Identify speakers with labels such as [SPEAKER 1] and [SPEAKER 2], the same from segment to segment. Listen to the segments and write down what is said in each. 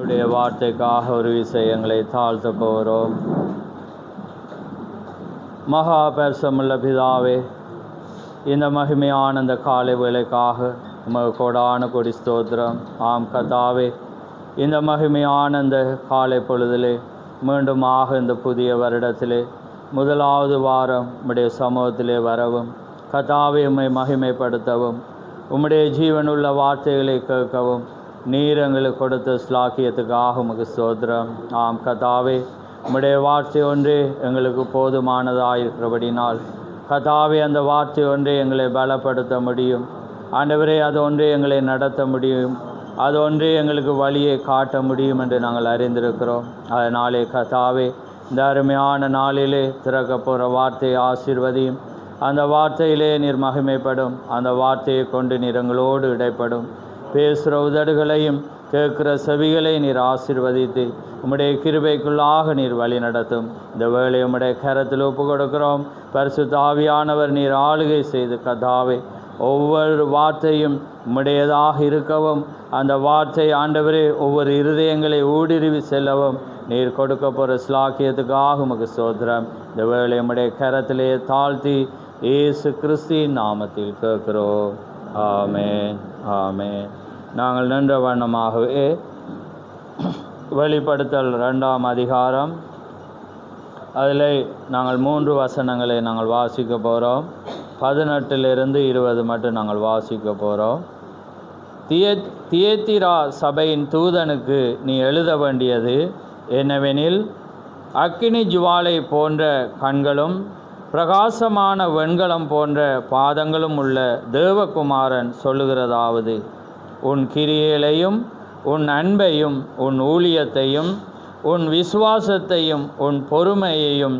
[SPEAKER 1] உடைய வார்த்தைக்காக ஒரு விஷயங்களை தாழ்த்த போகிறோம். மகா பரிசுத்தமுள்ள பிதாவே, இந்த மகிமையான இந்த காலை வேளைக்காக உமக்கு கோடான கொடி ஸ்தோத்திரம். ஆம் கர்த்தாவே, இந்த மகிமையான இந்த காலை பொழுதிலே மீண்டுமாக இந்த புதிய வருடத்திலே முதலாவது வாரம் உம்முடைய சமூகத்திலே வரவும், கர்த்தாவே உம்மை மகிமைப்படுத்தவும், உம்முடைய ஜீவனுள்ள வார்த்தைகளை கேட்கவும் நீர் எங்களுக்கு கொடுத்த ஸ்லாக்கியத்துக்காக உமக்கு ஸ்தோத்திரம். ஆம் கர்த்தாவே, உம்முடைய வார்த்தை ஒன்றே எங்களுக்கு போதுமானதாயிருக்கிறபடினால் கர்த்தாவே, அந்த வார்த்தை ஒன்றே எங்களை பலப்படுத்த முடியும். ஆண்டவரே, அது ஒன்றே எங்களை நடத்த முடியும், அது ஒன்றே எங்களுக்கு வழியை காட்ட முடியும் என்று நாங்கள் அறிந்திருக்கிறோம். அதனாலே கர்த்தாவே, இந்த அருமையான நாளிலே திறக்க போகிற வார்த்தையை ஆசீர்வதியும். அந்த வார்த்தையிலே நீர் மகிமைப்படும். அந்த வார்த்தையை கொண்டு நீர் எங்களோடு இடைப்படும். பேசுகிற உதடுகளையும் கேட்கிற செவிகளை நீர் ஆசீர்வதித்து உம்முடைய கிருபைக்குள்ளாக நீர் வழி நடத்தும். இந்த வேளை உம்முடைய கரத்தில் ஒப்பு கொடுக்கிறோம். பரிசுத்த ஆவியானவர் நீர் ஆளுகை செய்து கர்த்தாவே, ஒவ்வொரு வார்த்தையும் உம்முடையதாக இருக்கவும், அந்த வார்த்தை ஆண்டவரே ஒவ்வொரு இருதயங்களை ஊடுருவி செல்லவும் நீர் கொடுக்க போகிற ஸ்லாக்கியத்துக்காக உமக்கு ஸ்தோத்திரம். இந்த வேளை உம்முடைய கரத்திலே தாழ்த்தி இயேசு கிறிஸ்துவின் நாமத்தில் கேட்கிறோம். ஆமென், ஆமென். நாங்கள் நின்ற வண்ணமாகவே வெளிப்படுத்தல் 2ஆம் அதிகாரம், அதில் நாங்கள் 3 வசனங்களை நாங்கள் வாசிக்க போகிறோம். 18 20 மட்டும் நாங்கள் வாசிக்க போகிறோம். தியத்திரா சபையின் தூதனுக்கு நீ எழுத வேண்டியது என்னவெனில், அக்கினி ஜுவாலை போன்ற கண்களும் பிரகாசமான வெண்கலம் போன்ற பாதங்களும் உள்ள தேவகுமாரன் சொல்லுகிறதாவது, உன் கிரியைகளையும் உன் அன்பையும் உன் ஊழியத்தையும் உன் விசுவாசத்தையும் உன் பொறுமையையும்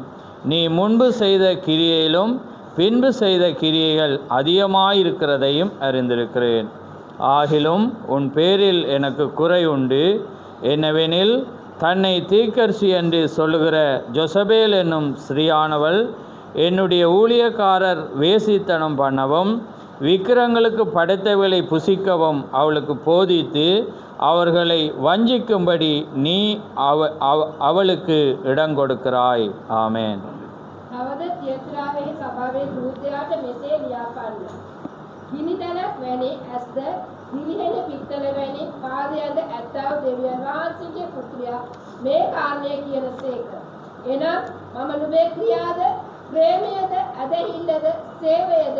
[SPEAKER 1] நீ முன்பு செய்த கிரியையிலும் பின்பு செய்த கிரியைகள் அதிகமாயிருக்கிறதையும் அறிந்திருக்கிறேன். ஆகிலும் உன் பேரில் எனக்கு குறை உண்டு. என்னவெனில், தன்னை தீர்க்கதரிசி என்று சொல்லுகிற ஜொசபேல் என்னும் ஸ்திரீயானவள் என்னுடைய ஊழியக்காரர் வேசித்தனம் பண்ணவும் விக்கிரங்களுக்கு படைத்தவைகளை புசிக்கவும் அவளுக்கு போதித்து அவர்களை வஞ்சிக்கும்படி நீ அவளுக்கு இடம் கொடுக்கிறாய். ஆமென்.
[SPEAKER 2] තවද තියත්‍රාවේ සභාවේ දූතයාට මෙසේ ලියාපන්න. ගිනිදැලක් වැනි ඇස්ද ගිලිහෙන පිත්තල වැනි පාදයන්ද ඇත්තව දෙවියන් වහන්සේගේ පුත්‍රයා මේ කාරණය කියනසේක. එනම් මම නුඹේ ක්‍රියාද ප්‍රේමයද ඇදහිල්ලද සේවයද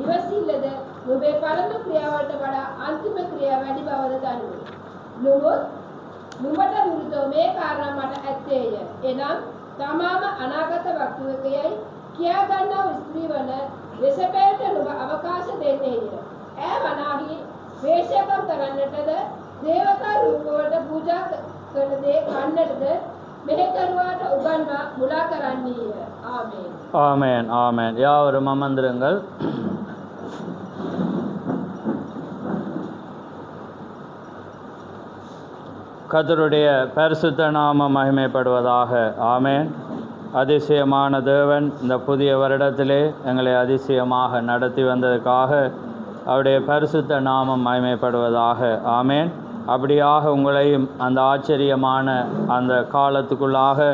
[SPEAKER 2] ඉවසිල්ලද නුඹේ පළමු ක්‍රියාවලට වඩා අන්තිම ක්‍රියාව වැඩි බවද දනිමි. නුඹට විරුද්ධව මේ කාරණා මට ඇත්තේය. එනම් තමාම අනාගත වක්තවකයයි කියා ගන්නා ස්ත්‍රී වන යෙසබෙල්ට නුඹ අවකාශ දෙන්නේය. ඈ වනාහි වේශ්‍යකම් කරන්නටද දේවතා රූපවලට පූජා කරන දේ කන්නටද මෙහෙකරුවාට උගන්වා මුලා කරන්නීය. ආමේන්,
[SPEAKER 1] ஆமென், ஆமென். யாவரும் அமர்ந்திருங்கள். கர்த்தருடைய பரிசுத்த நாமம் மகிமைப்படுவதாக. ஆமென். அதிசயமான தேவன் இந்த புதிய வருடத்திலே எங்களை அதிசயமாக நடத்தி வந்ததற்காக அவருடைய பரிசுத்த நாமம் மகிமைப்படுவதாக. ஆமென். அப்படியாக உங்களையும் அந்த ஆச்சரியமான அந்த காலத்துக்குள்ளாக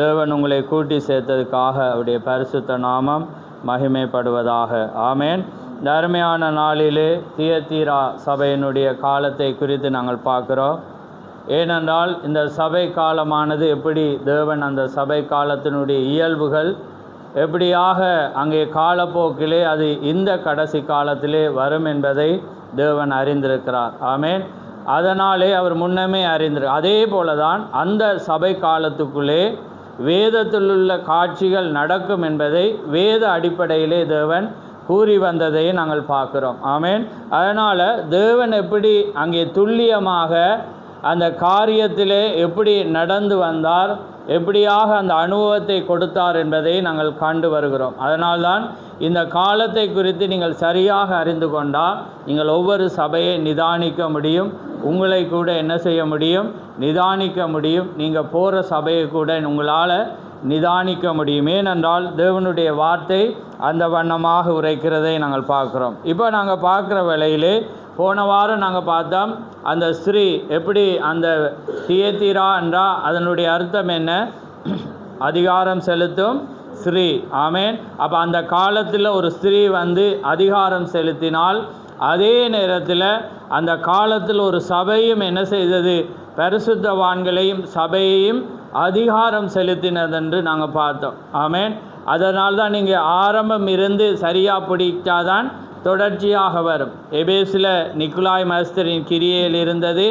[SPEAKER 1] தேவன் உங்களை கூட்டி சேர்த்ததுக்காக அவருடைய பரிசுத்த நாமம் மகிமைப்படுவதாக. ஆமென். இந்த அருமையான நாளிலே தியத்தீரா சபையினுடைய காலத்தை குறித்து நாங்கள் பார்க்குறோம். ஏனென்றால் இந்த சபை காலமானது எப்படி தேவன் அந்த சபை காலத்தினுடைய இயல்புகள் எப்படியாக அங்கே காலப்போக்கிலே அது இந்த கடைசி காலத்திலே வரும் என்பதை தேவன் அறிந்திருக்கிறார். ஆமென். அதனாலே அவர் முன்னமே அதே போல தான் அந்த சபை காலத்துக்குள்ளே வேதத்திலுள்ள காட்சிகள் நடக்கும் என்பதை வேத அடிப்படையிலே தேவன் கூறி வந்ததை நாங்கள் பார்க்குறோம். ஆமென். அதனால் தேவன் எப்படி அங்கே துல்லியமாக அந்த காரியத்திலே எப்படி நடந்து வந்தார், எப்படியாக அந்த அனுபவத்தை கொடுத்தார் என்பதை நாங்கள் கண்டு வருகிறோம். அதனால்தான் இந்த காலத்தை குறித்து நீங்கள் சரியாக அறிந்து கொண்டால் நீங்கள் ஒவ்வொரு சபையை நிதானிக்க முடியும். உங்களை கூட என்ன செய்ய முடியும்? நிதானிக்க முடியும். நீங்கள் போகிற சபையை கூட உங்களால் நிதானிக்க முடியும். ஏனென்றால் தேவனுடைய வார்த்தை அந்த வண்ணமாக உரைக்கிறதை நாங்கள் பார்க்குறோம். இப்போ நாங்கள் பார்க்குற வேளையிலே போன வாரம் நாங்கள் பார்த்தோம் அந்த ஸ்ரீ எப்படி அந்த தியேத்திரா என்றா அதனுடைய அர்த்தம் என்ன? அதிகாரம் செலுத்தும் ஸ்ரீ. ஆமேன். அப்போ அந்த காலத்தில் ஒரு ஸ்திரீ வந்து அதிகாரம் செலுத்தினால், அதே நேரத்தில் அந்த காலத்தில் ஒரு சபையும் என்ன செய்தது? பரிசுத்தவான்களையும் சபையையும் அதிகாரம் செலுத்தினதென்று நாங்கள் பார்த்தோம். ஆமேன். அதனால் தான் நீங்கள் ஆரம்பம் இருந்து சரியாக பிடித்தாதான் தொடர்ச்சியாக வரும். எபேசில் நிக்குலாய் மாஸ்டரின் கிரியையில் இருந்தது.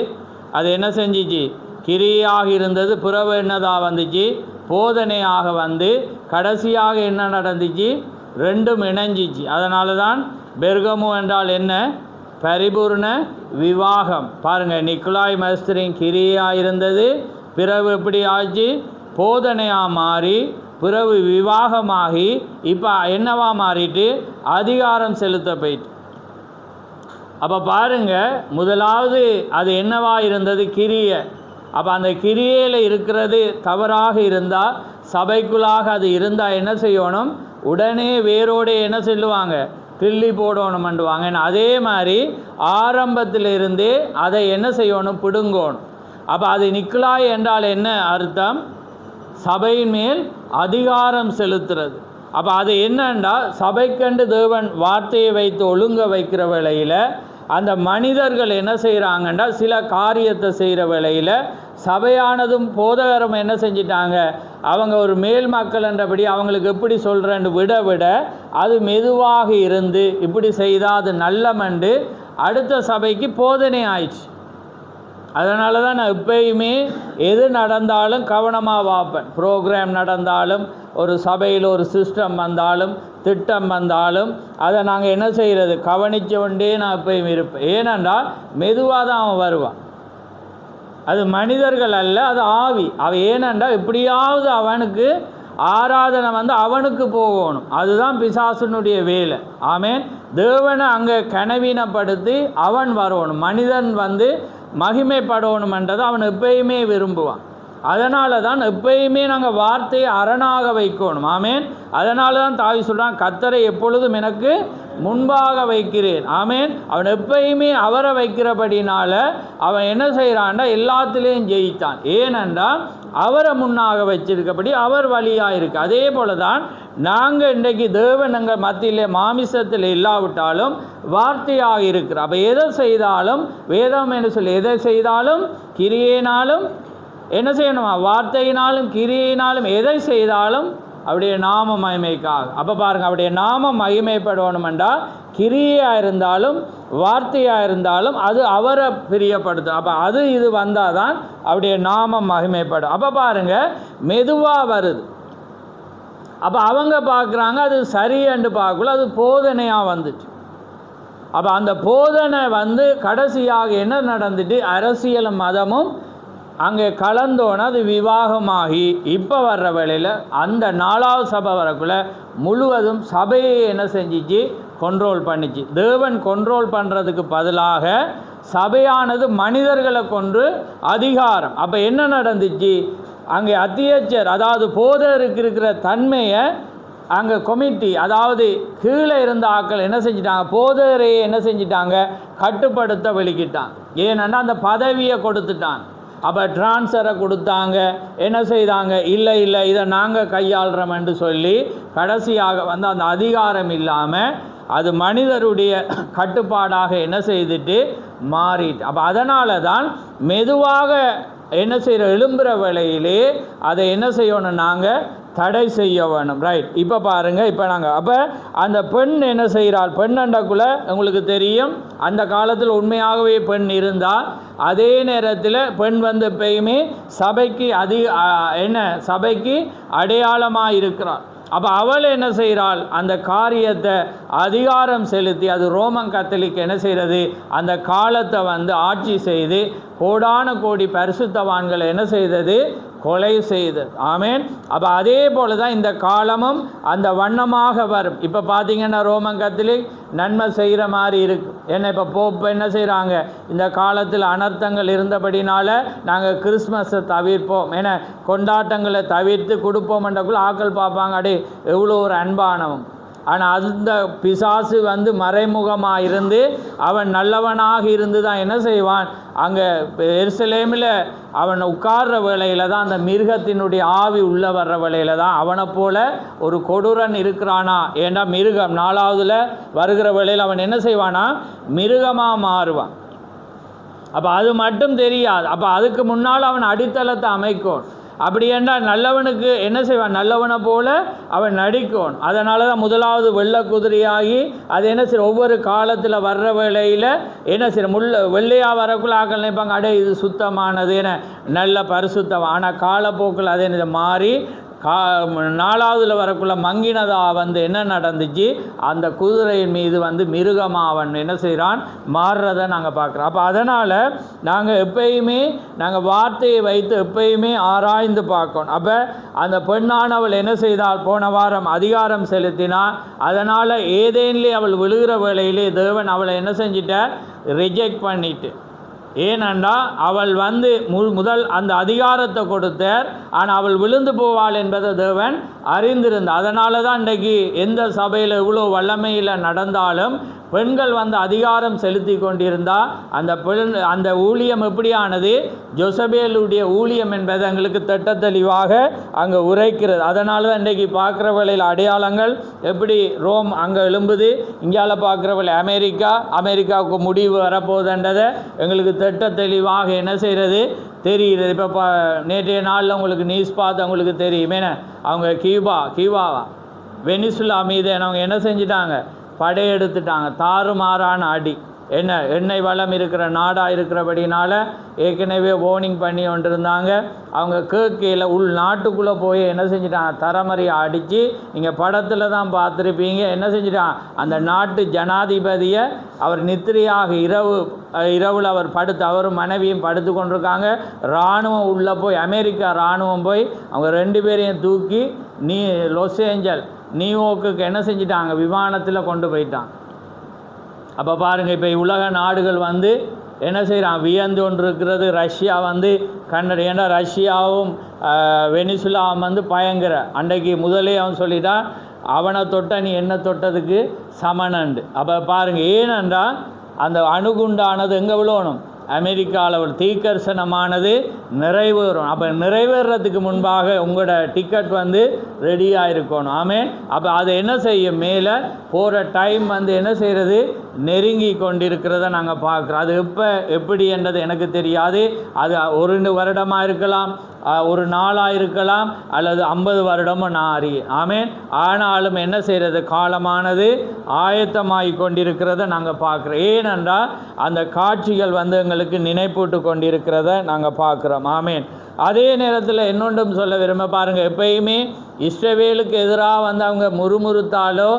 [SPEAKER 1] அது என்ன செஞ்சிச்சு? கிரியாக இருந்தது. புறவு என்னதாக வந்துச்சு? போதனையாக வந்து கடைசியாக என்ன நடந்துச்சு? ரெண்டும் இணைஞ்சிச்சு. அதனால தான் பெர்கமு என்றால் என்ன? பரிபூர்ண விவாகம். பாருங்கள், நிக்குலாய் மாஸ்டரின் கிரியாக இருந்தது, பிறகு எப்படி ஆச்சு? போதனையாக மாறி பிறகு விவாகமாகி இப்போ என்னவா மாறிட்டு? அதிகாரம் செலுத்த போயிட்டு. அப்போ பாருங்கள், முதலாவது அது என்னவா இருந்தது? கிரியை. அப்போ அந்த கிரியையில் இருக்கிறது தவறாக இருந்தால், சபைக்குள்ளாக அது இருந்தால் என்ன செய்யணும்? உடனே வேரோடு என்ன சொல்லுவாங்க? கிள்ளி போடணும்ன்றுவாங்க. அதே மாதிரி ஆரம்பத்திலிருந்தே அதை என்ன செய்யணும்? பிடுங்கணும். அப்போ அது நிக்குலாய் என்றால் என்ன அர்த்தம்? சபையின் மேல் அதிகாரம் செலுத்துறது. அப்போ அது என்னண்டா, சபைக்கண்டு தேவன் வார்த்தையை வைத்து ஒழுங்க வைக்கிற வேளையில் அந்த மனிதர்கள் என்ன செய்கிறாங்கண்டா, சில காரியத்தை செய்கிற வேளையில் சபையானதும் போதகரும் என்ன செஞ்சிட்டாங்க? அவங்க ஒரு மேல் மக்கள் என்றபடி அவங்களுக்கு எப்படி சொல்கிறேன்னு விட அது மெதுவாக இருந்து இப்படி செய்தால் அது நல்லமண்டு அடுத்த சபைக்கு போதனை ஆயிடுச்சு. அதனால தான் நான் எப்பயுமே எது நடந்தாலும் கவனமாக பார்ப்பேன். ப்ரோக்ராம் நடந்தாலும், ஒரு சபையில் ஒரு சிஸ்டம் வந்தாலும், திட்டம் வந்தாலும் அதை நாங்கள் என்ன செய்கிறது? கவனித்த கொண்டே நான் எப்பயும் இருப்பேன். ஏனென்றால் மெதுவாக தான் அவன் வருவான். அது மனிதர்கள் அல்ல, அது ஆவி. அவன் ஏனென்றால் எப்படியாவது அவனுக்கு ஆராதனை வந்து அவனுக்கு போகணும். அதுதான் பிசாசுனுடைய வேலை. ஆமேன். தேவனை அங்கே கனவீனப்படுத்தி அவன் வரணும். மனிதன் வந்து மகிமைப்படணுமென்றதை அவன் எப்பயுமே விரும்புவான். அதனால தான் எப்பயுமே நாங்கள் வார்த்தையை அரணாக வைக்கணும். ஆமேன். அதனால தான் தாவி சொல்கிறான், கர்த்தரை எப்பொழுதும் எனக்கு முன்பாக வைக்கிறேன். ஆமேன். அவன் எப்பயுமே அவரை வைக்கிறபடினால அவன் என்ன செய்கிறான்டா, எல்லாத்துலேயும் ஜெயித்தான். ஏனென்றால் அவரை முன்னாக வச்சிருக்கபடி அவர் வழியாக இருக்கு. அதே போல தான் நாங்கள் இன்றைக்கு தேவன் எங்கள் மத்தியில் மாமிசத்தில் இல்லாவிட்டாலும் வார்த்தையாக இருக்கிறோம். அப்போ எதை செய்தாலும் வேதம் என்ன சொல்லி, எதை செய்தாலும் கிரியையினாலும் என்ன செய்யணுமா? வார்த்தையினாலும் கிரியையினாலும் எதை செய்தாலும் அவருடைய நாம மகிமைக்காக. அப்போ பாருங்கள், அவருடைய நாம மகிமைப்படணுமென்றால் கிரியையாக இருந்தாலும் வார்த்தையாக இருந்தாலும் அது அவரை பிரியப்படுத்தும். அப்போ அது இது வந்தால் தான் அவருடைய நாமம் மகிமைப்படும். அப்போ பாருங்கள், மெதுவாக வருது. அப்போ அவங்க பார்க்குறாங்க அது சரியென்று பார்க்கல, அது போதனையாக வந்துச்சு. அப்போ அந்த போதனை வந்து கடைசியாக என்ன நடந்துட்டு, அரசியலும் மதமும் அங்கே கலந்தோன்னு அது விவாகமாகி இப்போ வர்ற வேளையில் அந்த 4வது சபை வரக்குள்ள முழுவதும் சபையை என்ன செஞ்சிச்சு? கண்ட்ரோல் பண்ணிச்சு. தேவன் கண்ட்ரோல் பண்ணுறதுக்கு பதிலாக சபையானது மனிதர்களை கொண்டு அதிகாரம். அப்போ என்ன நடந்துச்சு? அங்கே அத்தியட்சர், அதாவது போதருக்கு இருக்கிற தன்மையை அங்கே கமிட்டி, அதாவது கீழே இருந்த ஆட்கள் என்ன செஞ்சிட்டாங்க? போதரையை என்ன செஞ்சிட்டாங்க? கட்டுப்படுத்த வெளிக்கிட்டாங்க. ஏன்னா அந்த பதவியை கொடுத்துட்டாங்க. அப்போ டிரான்ஸ்ஃபரை கொடுத்தாங்க. என்ன செய்தாங்க? இல்லை இதை நாங்கள் கையாளுறோம்னு சொல்லி கடைசியாக வந்து அந்த அதிகாரம் இல்லாமல் அது மனிதருடைய கட்டுப்பாடாக என்ன செய்துட்டு மாறிட்டு. அப்போ அதனால தான் மெதுவாக என்ன செய்கிற எழும்புகிற வேளையிலே அதை என்ன செய்யணும்? நாங்கள் தடை செய்ய வேணும். ரைட். இப்போ பாருங்கள், இப்போ நாங்கள் அப்போ அந்த பெண் என்ன செய்கிறாள்? பெண்ணண்டக்குள்ளே உங்களுக்கு தெரியும், அந்த காலத்தில் உண்மையாகவே பெண் இருந்தால் அதே நேரத்தில் பெண் வந்து எப்பயுமே சபைக்கு சபைக்கு அடையாளமாக இருக்கிறாள். அப்போ அவள் என்ன செய்கிறாள்? அந்த காரியத்தை அதிகாரம் செலுத்தி, அது ரோமன் கத்தோலிக் என்ன செய்கிறது? அந்த காலத்தை வந்து ஆட்சி செய்து கோடான கோடி பரிசுத்தவான்களை என்ன செய்தது? கொலை செய்தது. ஆமேன். அப்போ அதே போல தான் இந்த காலமும் அந்த வண்ணமாக வரும். இப்போ பார்த்தீங்கன்னா ரோமன் கத்தோலிக் நன்மை செய்கிற மாதிரி இருக்கு. ஏன்னா இப்போ போப்பு என்ன செய்கிறாங்க? இந்த காலத்தில் அனர்த்தங்கள் இருந்தபடினால நாங்கள் கிறிஸ்மஸை தவிர்ப்போம், ஏன்னா கொண்டாட்டங்களை தவிர்த்து கொடுப்போம்ன்றக்குள்ள ஆக்கள் பார்ப்பாங்க, அடே எவ்வளோ ஒரு அன்பானவம். ஆனால் அந்த பிசாசு வந்து மறைமுகமாக இருந்து அவன் நல்லவனாக இருந்து தான் என்ன செய்வான், அங்கே எருசலேமில் அவன் உட்கார்ற வேளையில் தான் அந்த மிருகத்தினுடைய ஆவி உள்ள வர்ற வேளையில் தான் அவனை போல ஒரு கொடூரன் இருக்கிறானா. ஏன்னா மிருகம் 4வதுல வருகிற வேளையில் அவன் என்ன செய்வானா, மிருகமாக மாறுவான். அப்போ அது மட்டும் தெரியாது. அப்போ அதுக்கு முன்னால் அவன் அடித்தளத்தை அமைக்கும். அப்படி என்றால் நல்லவனுக்கு என்ன செய்வான், நல்லவனை போல அவன் நடிக்கும். அதனால தான் 1வது வெள்ளை குதிரையாகி அது என்ன செய்ய ஒவ்வொரு காலத்தில் வர்ற வேளையில் என்ன செய்ய வெள்ளையாக வரக்குள்ள ஆக்கள் நினைப்பாங்க, அடே இது சுத்தமானது என நல்ல பரிசுத்தம். ஆனால் காலப்போக்கில் அது என்ன மாறி 4வதுல வரக்குள்ள மங்கினதாக வந்து என்ன நடந்துச்சு, அந்த குதிரையின் மீது வந்து மிருகமாக அவன் என்ன செய்கிறான், மாறுறதை நாங்கள் பார்க்குறோம். அப்போ அதனால் நாங்கள் எப்பயுமே நாங்கள் வார்த்தையை வைத்து எப்பயுமே ஆராய்ந்து பார்க்கணும். அப்போ அந்த பெண்ணானவள் என்ன செய்தால், போன வாரம் அதிகாரம் செலுத்தினாள். அதனால் ஏதேனிலே அவள் விழுகிற வேளையிலே தேவன் அவளை என்ன செஞ்சிட்ட, ரிஜெக்ட் பண்ணிட்டு. ஏனென்றா அவள் வந்து முதல் அந்த அதிகாரத்தை கொடுத்தார், ஆனால் அவள் விழுந்து போவாள் என்பதை தேவன் அறிந்திருந்தார். அதனால தான் இன்றைக்கு எந்த சபையில் இவ்வளோ வல்லமையில் நடந்தாலும் பெண்கள் வந்து அதிகாரம் செலுத்தி கொண்டிருந்தால் அந்த ஊழியம் எப்படியானது, ஜொசபேலுடைய ஊழியம் என்பது எங்களுக்கு திட்ட தெளிவாக அங்கே உரைக்கிறது. அதனால தான் இன்றைக்கி பார்க்குற வேளையில் அடையாளங்கள் எப்படி ரோம் அங்கே எழும்புது, இங்கால பார்க்குற வேலை அமெரிக்காவுக்கு முடிவு வரப்போகுதுன்றதை எங்களுக்கு திட்ட தெளிவாக என்ன செய்கிறது தெரிகிறது. இப்போ நேற்றைய நாளில் உங்களுக்கு நியூஸ் பார்த்து அவங்களுக்கு தெரியும். ஏன்னா அவங்க கியூபாவா வெனிசுலா மீது அவங்க என்ன செஞ்சிட்டாங்க, படையெடுத்துட்டாங்க. தாறுமாறான அடி. எண்ணெய் வளம் இருக்கிற நாடாக இருக்கிறபடினால ஏற்கனவே வார்னிங் பண்ணி கொண்டிருந்தாங்க. அவங்க கேட்கையில் நாட்டுக்குள்ளே போய் என்ன செஞ்சிட்டாங்க, தரமறையை அடித்து, நீங்கள் படத்தில் தான் பார்த்துருப்பீங்க, என்ன செஞ்சிட்டாங்க, அந்த நாட்டு ஜனாதிபதியை அவர் நித்திரையாக இரவில் அவர் அவரும் மனைவியும் படுத்து கொண்டிருக்காங்க. இராணுவம் உள்ளே போய், அமெரிக்கா இராணுவம் போய் அவங்க 2 பேரையும் தூக்கி லாஸ் ஏஞ்சல்ஸ் நியூயார்க்குக்கு என்ன செஞ்சிட்டாங்க, விமானத்தில் கொண்டு போயிட்டாங்க. அப்போ பாருங்கள், இப்போ உலக நாடுகள் வந்து என்ன செய்கிறான், வியந்து கொண்டு இருக்கிறது. ரஷ்யா வந்து ஏன்னா ரஷ்யாவும் வெனிசுலாவும் வந்து பயங்கர அன்றைக்கு முதலே அவன் சொல்லிட்டான், அவனை தொட்ட நீ என்ன தொட்டதுக்கு சமனண்டு. அப்போ பாருங்கள், ஏனென்றால் அந்த அணுகுண்டானது எங்கே விழணும், அமெரிக்காவில் ஒரு தீக்கர்சனமானது நிறைவேறும். அப்போ நிறைவேறதுக்கு முன்பாக உங்களோட டிக்கெட் வந்து ரெடியாக இருக்கணும். ஆமென். அப்போ அது என்ன செய்யும், மேலே போகிற டைம் வந்து என்ன செய்கிறது, நெருங்கி கொண்டிருக்கிறத நாங்கள் பார்க்குறோம். அது எப்படி என்றது எனக்கு தெரியாது. அது 1 வருடமாக இருக்கலாம், 1 நாளாக இருக்கலாம், அல்லது 50 வருடமும் நான் அறியேன். ஆமென். ஆனாலும் என்ன செய்கிறது, காலமானது ஆயத்தமாகி கொண்டிருக்கிறத நாங்கள் பார்க்குறோம். ஏனென்றால் அந்த காட்சிகள் வந்து எங்களுக்கு நினைப்பூட்டு கொண்டிருக்கிறத நாங்கள் பார்க்குறோம். ஆமென். அதே நேரத்தில் இன்னொன்றும் சொல்ல விரும்ப பாருங்கள், எப்பயுமே இஸ்ரவேலுக்கு எதிராக வந்து அவங்க முறுமுறுத்தாலோ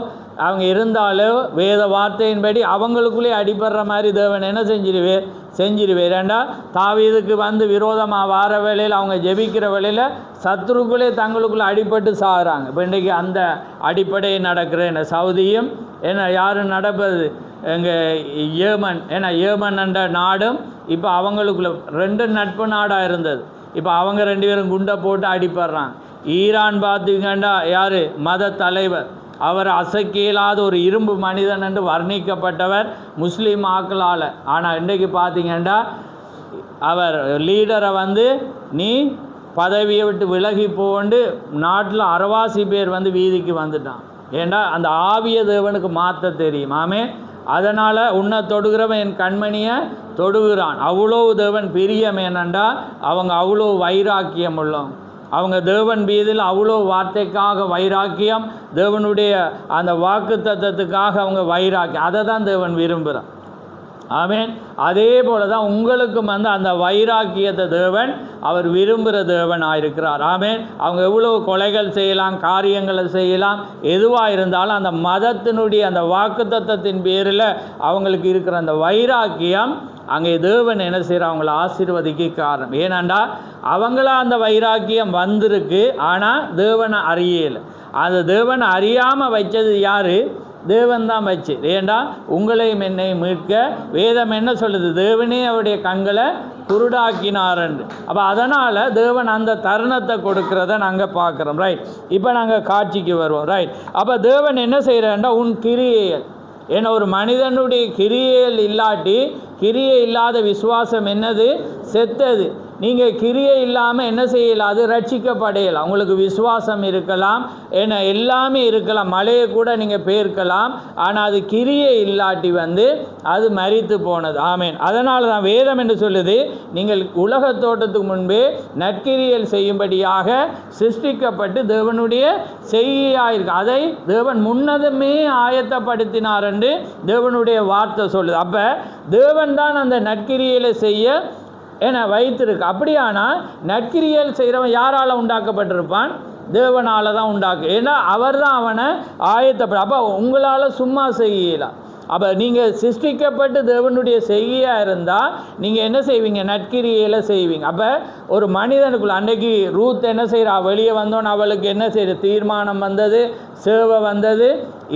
[SPEAKER 1] அவங்க இருந்தாலோ வேத வார்த்தையின்படி அவங்களுக்குள்ளே அடிபடுற மாதிரி தேவன் என்ன செஞ்சிருவேர். ஏண்டா தாவீதுக்கு வந்து விரோதமாக வார வேளையில் அவங்க ஜெபிக்கிற வேளையில் சத்துருக்குள்ளே தங்களுக்குள்ளே அடிபட்டு சாகுறாங்க. இப்போ இன்றைக்கி அந்த அடிப்படை நடக்கிற என்ன சவுதியும் என்ன யாரும் நடப்பது எங்கள் ஏமன், ஏன்னா ஏமன் என்ற நாடும் இப்போ அவங்களுக்குள்ள 2 நட்பு நாடாக இருந்தது. இப்போ அவங்க 2 பேரும் குண்டை போட்டு அடிப்படுறாங்க. ஈரான் பார்த்திங்கன்னா யார், மத தலைவர், அவர் அசைக்க இயலாத ஒரு இரும்பு மனிதன் என்று வர்ணிக்கப்பட்டவர் முஸ்லீம் ஆக்களால். ஆனால் இன்றைக்கு பார்த்திங்கன்னா அவர் லீடரை வந்து நீ பதவியை விட்டு விலகி போண்டு நாட்டில் 60 பேர் வந்து வீதிக்கு வந்துட்டான். ஏண்டா அந்த ஆவிய தேவனுக்கு மாற்ற தெரியும். ஆமென். அதனால் உன்னை தொடுகிறவன் என் கண்மணியை தொடுகிறான். அவ்வளோ தேவன் பிரியம். ஏனண்டா அவங்க அவ்வளோ வைராக்கியம் உள்ளவங்க. அவங்க தேவன் மீதில் அவ்வளோ வார்த்தைக்காக வைராக்கியம், தேவனுடைய அந்த வாக்கு தத்தத்துக்காக அவங்க வைராக்கியம், அதை தான் தேவன் விரும்புகிறான். ஆமென். அதே போல தான் உங்களுக்கும் வந்து அந்த வைராக்கியத்தை தேவன் அவர் விரும்புகிற தேவனாக இருக்கிறார். ஆமென். அவங்க எவ்வளோ கொலைகள் செய்யலாம், காரியங்களை செய்யலாம், எதுவாக இருந்தாலும் அந்த மதத்தினுடைய அந்த வாக்கு தத்தத்தின் பேரில் அவங்களுக்கு இருக்கிற அந்த வைராக்கியம் அங்கே தேவன் என்ன செய்கிற அவங்கள ஆசீர்வதிக்க காரணம். ஏனண்டா அவங்களா அந்த வைராக்கியம் வந்திருக்கு, ஆனால் தேவனை அறியலை. அந்த தேவனை அறியாமல் வச்சது யார், தேவன் தான் வச்சு. ஏண்டா உங்களையும் என்னை மீட்க வேதம் என்ன சொல்லுது, தேவனே அவருடைய கண்களை குருடாக்கினார். அப்போ அதனால் தேவன் அந்த தருணத்தை கொடுக்கிறத நாங்கள் பார்க்குறோம். ரைட், இப்போ நாங்கள் காட்சிக்கு வருவோம். ரைட், அப்போ தேவன் என்ன செய்கிறாருன்னா உன் கிரியைகள், ஏன்னா ஒரு மனிதனுடைய கிரியைகள் இல்லாட்டி, கிரியை இல்லாத விசுவாசம் என்னது? செத்தது. நீங்கள் கிரியை இல்லாமல் என்ன செய்யலாம்? அது ரட்சிக்கப்படையலாம். உங்களுக்கு விசுவாசம் இருக்கலாம், ஏன்னா எல்லாமே இருக்கலாம், மலையை கூட நீங்கள் பெயர்க்கலாம், ஆனால் அது கிரியை இல்லாட்டி அது மரித்து போனது. ஆமேன். அதனால தான் வேதம் என்று சொல்லுது, நீங்கள் உலக தோட்டத்துக்கு முன்பே நற்கிரியல் செய்யும்படியாக சிருஷ்டிக்கப்பட்டு தேவனுடைய செய்கையாயிருக்கு. அதை தேவன் முன்னதுமே ஆயத்தப்படுத்தினார் என்று தேவனுடைய வார்த்தை சொல்லுது. அப்போ தேவன் தான் அந்த நற்கிரியலை செய்ய வைத்திருக்கு. அப்படியானால் நற்கிரியல் செய்கிறவன் யாரால் உண்டாக்கப்பட்டிருப்பான்? தேவனால் தான் உண்டாக்கு. ஏன்னா அவர் தான் அவனை ஆயத்தப்பட. அப்போ உங்களால் சும்மா செய்யலாம். அப்போ நீங்கள் சிருஷ்டிக்கப்பட்டு தேவனுடைய செய்கையாக இருந்தால் நீங்கள் என்ன செய்வீங்க? நற்கிரியில் செய்வீங்க. அப்போ ஒரு மனிதனுக்குள்ள அன்றைக்கி ரூத் என்ன செய்கிறா? வெளியே வந்தோன்னு அவளுக்கு என்ன செய்யுது? தீர்மானம் வந்தது, சேவை வந்தது,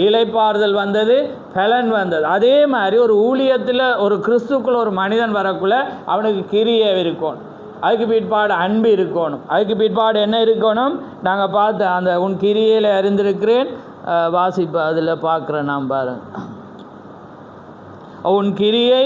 [SPEAKER 1] இளைப்பாறுதல் வந்தது, பலன் வந்தது. அதே மாதிரி ஒரு ஊழியத்தில் ஒரு கிறிஸ்துக்குள்ள ஒரு மனிதன் வரக்குள்ள அவனுக்கு கிரியை இருக்கணும், அதுக்கு பிற்பாடு அன்பு இருக்கணும், அதுக்கு பிற்பாடு என்ன இருக்கணும்? நாங்கள் பார்த்து அந்த உன் கிரியையில் அறிந்திருக்கிறேன் வாசிப்பு அதில் பார்க்குறேன். நாம் பாருங்கள், உன் கிரியை,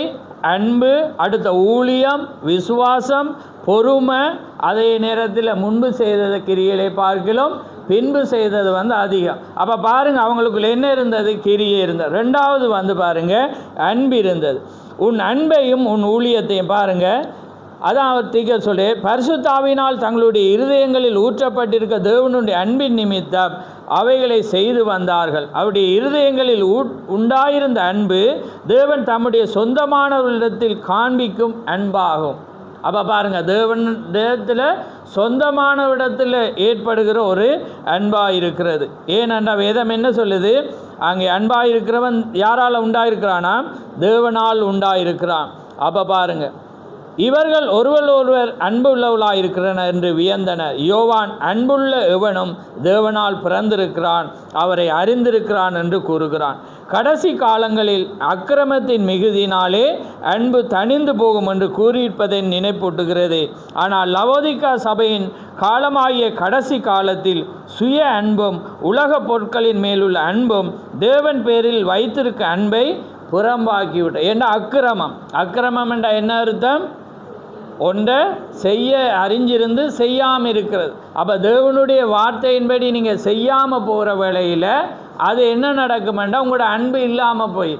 [SPEAKER 1] அன்பு, அடுத்த ஊழியம், விசுவாசம், பொறுமை, அதே நேரத்தில் முன்பு செய்தது கிரியைகளை பார்க்கலாம், பின்பு செய்தது அதிகம். அப்போ பாருங்கள், அவங்களுக்குள்ள என்ன இருந்தது? கிரியை இருந்தது. ரெண்டாவது பாருங்கள், அன்பு இருந்தது. உன் அன்பையும் உன் ஊழியத்தையும் பாருங்கள். அதான் அவர் தீக்க சொல்லி, பரிசுத்தாவினால் தங்களுடைய இருதயங்களில் ஊற்றப்பட்டிருக்க தேவனுடைய அன்பின் நிமித்தம் அவைகளை செய்து வந்தார்கள். அவருடைய இருதயங்களில் உண்டாயிருந்த அன்பு தேவன் தம்முடைய சொந்தமானவர்களிடத்தில் காண்பிக்கும் அன்பாகும். அப்போ பாருங்கள், தேவனிடத்தில் சொந்தமானவிடத்தில் ஏற்படுகிற ஒரு அன்பாக இருக்கிறது. ஏனென்றால் வேதம் என்ன சொல்லுது? அங்கே அன்பாக இருக்கிறவன் யாரால் உண்டாயிருக்கிறானா? தேவனால் உண்டாயிருக்கிறான். அப்போ பாருங்கள், இவர்கள் ஒருவர் அன்புள்ளவளாக இருக்கிறனர் என்று வியந்தனர். யோவான், அன்புள்ள எவனும் தேவனால் பிறந்திருக்கிறான், அவரை அறிந்திருக்கிறான் என்று கூறுகிறான். கடைசி காலங்களில் அக்கிரமத்தின் மிகுதினாலே அன்பு தணிந்து போகும் என்று கூறியிருப்பதை நினைப்பூட்டுகிறது. ஆனால் லவோதிக்கா சபையின் காலமாகிய கடைசி காலத்தில் சுய அன்பும் உலக பொருட்களின் மேலுள்ள அன்பும் தேவன் பேரில் வைத்திருக்க அன்பை புறம்பாக்கிவிட்ட. ஏன்னா அக்கிரமம் என்ற என்ன அர்த்தம்? ஒன்றை செய்ய அறிஞ்சிருந்து செய்யாமல் இருக்கிறது. அப்போ தேவனுடைய வார்த்தையின்படி நீங்கள் செய்யாமல் போகிற வேளையில் அது என்ன நடக்குமெண்டா உங்களோட அன்பு இல்லாமல் போய்,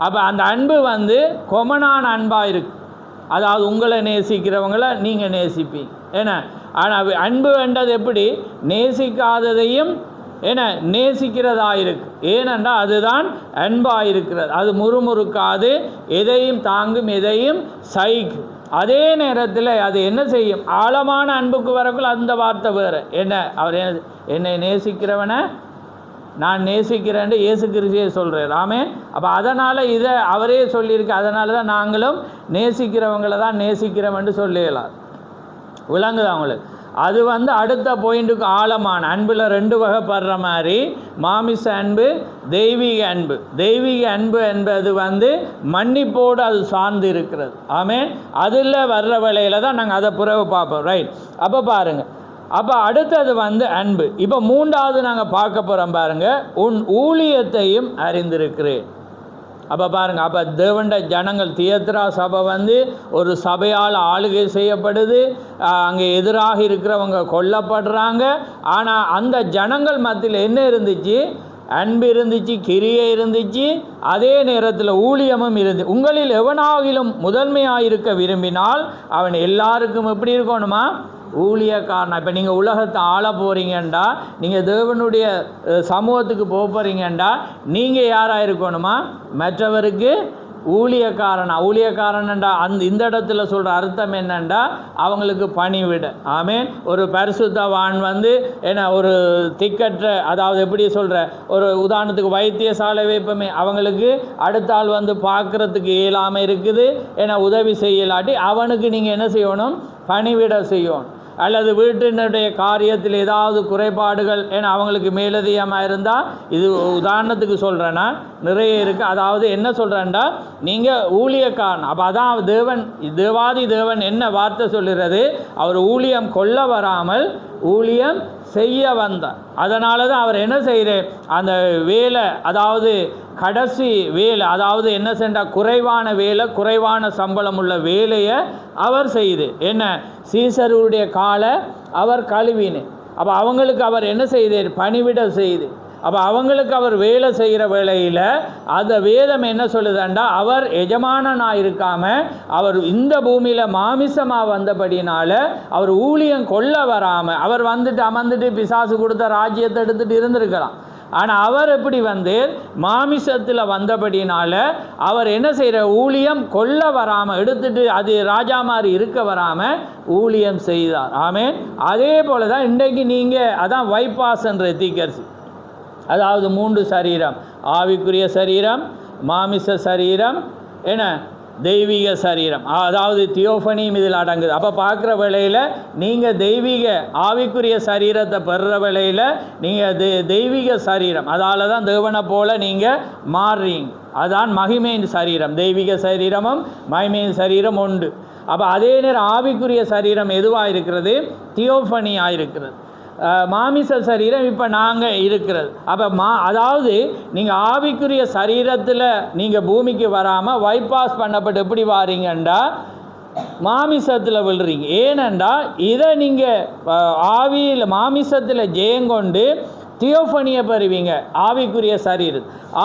[SPEAKER 1] அப்போ அந்த அன்பு கொமனான அன்பாக இருக்குது. அதாவது உங்களை நேசிக்கிறவங்கள நீங்கள் நேசிப்பீங்க. ஏன்னா ஆனால் அன்பு என்றது எப்படி? நேசிக்காததையும் நேசிக்கிறதாக இருக்கு. ஏனென்றால் அதுதான் அன்பாக இருக்கிறது. அது முறுமுறுக்காது, எதையும் தாங்கும், எதையும் சகிக்கும். அதே நேரத்தில் அது என்ன செய்யும்? ஆழமான அன்புக்கு வரக்குள்ள அந்த வார்த்தை வேறு. அவர் என்னை நேசிக்கிறவனை நான் நேசிக்கிறேன்னு இயேசு கிறிஸ்துவே சொல்கிறார். ஆமென். அப்போ அதனால் இதை அவரே சொல்லியிருக்கு. அதனால தான் நாங்களும் நேசிக்கிறவங்கள தான் நேசிக்கிறோம்னு சொல்லிடலாம். விளங்குது அவங்களுக்கு? அது அடுத்த பாயிண்ட்டுக்கு ஆழமான அன்பில் ரெண்டு வகைப்படுற மாதிரி, மாமிச அன்பு, தெய்வீக அன்பு. தெய்வீக அன்பு என்பது மன்னிப்போடு அது சார்ந்து இருக்கிறது. ஆமென். அதில் வர்ற வேளையில் தான் நாங்கள் அதை பிறகு பார்ப்போம். ரைட். அப்போ பாருங்கள், அப்போ அடுத்தது அன்பு. இப்போ மூன்றாவது நாங்கள் பார்க்க போகிறோம் பாருங்கள், உன் ஊழியத்தையும் அறிந்திருக்கிறேன். அப்போ பாருங்கள், அப்போ தேவண்ட ஜனங்கள், தியத்ரா சபை ஒரு சபையால் ஆளுகை செய்யப்படுது. அங்கே எதிராக இருக்கிறவங்க கொல்லப்படுறாங்க. ஆனால் அந்த ஜனங்கள் மத்தியில் என்ன இருந்துச்சு? அன்பு இருந்துச்சு, கிரியை இருந்துச்சு, அதே நேரத்தில் ஊழியமும் இருந்து. உங்களில் எவனாகிலும் முதன்மையாக இருக்க விரும்பினால் அவன் எல்லாருக்கும் எப்படி இருக்கணுமா? ஊழியக்காரனா. இப்போ நீங்கள் உலகத்தை ஆள போகிறீங்கண்டா, நீங்கள் தேவனுடைய சமூகத்துக்கு போக போகிறீங்கண்டா, நீங்கள் யாராக இருக்கணுமா? மற்றவருக்கு ஊழியக்காரனா. ஊழியக்காரன்டா இந்த இடத்துல சொல்கிற அர்த்தம் என்னண்டா, அவங்களுக்கு பணிவிட. ஆமேன். ஒரு பரிசுத்தவான் ஒரு திக்கற்ற, அதாவது எப்படி சொல்கிற, ஒரு உதாரணத்துக்கு வைத்தியசாலை வைப்பமே, அவங்களுக்கு அடுத்த ஆள் பார்க்குறதுக்கு இயலாமல் இருக்குது, உதவி செய்யலாட்டி அவனுக்கு நீங்கள் என்ன செய்யணும்? பணிவிட செய்யணும். அல்லது வீட்டினுடைய காரியத்தில் ஏதாவது குறைபாடுகள், ஏன்னா அவங்களுக்கு மேலதிகமாக இருந்தால், இது உதாரணத்துக்கு சொல்கிறேன்னா நிறைய இருக்குது. அதாவது என்ன சொல்கிறேன்டா, நீங்கள் ஊழியக்காரன். அப்போ அதான் தேவாதி தேவன் என்ன வார்த்தை சொல்லுறது, அவர் ஊழியம் கொள்ள வராமல் ஊழியம் செய்ய வந்தார். அதனால தான் அவர் என்ன செய்கிறார், அந்த வேலை, அதாவது கடைசி வேலை, அதாவது என்ன செஞ்சால் குறைவான வேலை, குறைவான சம்பளம் உள்ள வேலையை அவர் செய்து என்ன சீசருடைய காலை அவர் கழுவினேன். அப்போ அவங்களுக்கு அவர் என்ன செய்தார், பணிவிட செய்து. அப்போ அவங்களுக்கு அவர் வேலை செய்கிற வேளையில் அந்த வேதம் என்ன சொல்லுதாண்டா, அவர் எஜமானனாக இருக்காமல் அவர் இந்த பூமியில் மாமிசமாக வந்தபடினால அவர் ஊழியம் கொள்ள வராமல் அவர் வந்துட்டு அமர்ந்துட்டு பிசாசு கொடுத்த ராஜ்யத்தை எடுத்துகிட்டு இருந்திருக்கலாம். ஆனால் அவர் எப்படி வந்து மாமிசத்தில் வந்தபடினால அவர் என்ன செய்கிற ஊழியம் கொள்ள வராமல் எடுத்துட்டு அது ராஜா மாதிரி இருக்க வராமல் ஊழியம் செய்தார். ஆமென். அதே போல் தான் இன்றைக்கு நீங்கள் அதான் வைப்பாஸ்ன்ற தீக்கரிசி, அதாவது 3 சரீரம், ஆவிக்குரிய சரீரம், மாமிச சரீரம், என்ன தெய்வீக சரீரம், அதாவது தியோஃபனியும் இதில் அடங்குது. அப்போ பார்க்குற வேளையில் நீங்கள் தெய்வீக ஆவிக்குரிய சரீரத்தை பெறுற வேளையில் நீங்கள் தெய்வீக சரீரம், அதால் தான் தேவனை போல் நீங்கள் மாறுறீங்க. அதான் மகிமையின் சரீரம். தெய்வீக சரீரமும் மகிமையின் சரீரம் உண்டு. அப்போ அதே நேரம் ஆவிக்குரிய சரீரம் எதுவாக இருக்கிறது, தியோஃபனியாக இருக்கிறது. மாமிச சரீரம் இப்போ நாங்கள் இருக்கிறது. அப்போ அதாவது நீங்கள் ஆவிக்குரிய சரீரத்தில் நீங்கள் பூமிக்கு வராமல் வைபாஸ் பண்ணப்பட்டு எப்படி வாரீங்கண்டா மாமிசத்தில் விழுறீங்க. ஏனெண்டா இதை நீங்கள் ஆவியில் மாமிசத்தில் ஜெயங்கொண்டு தியோஃபனியை பெறுவீங்க.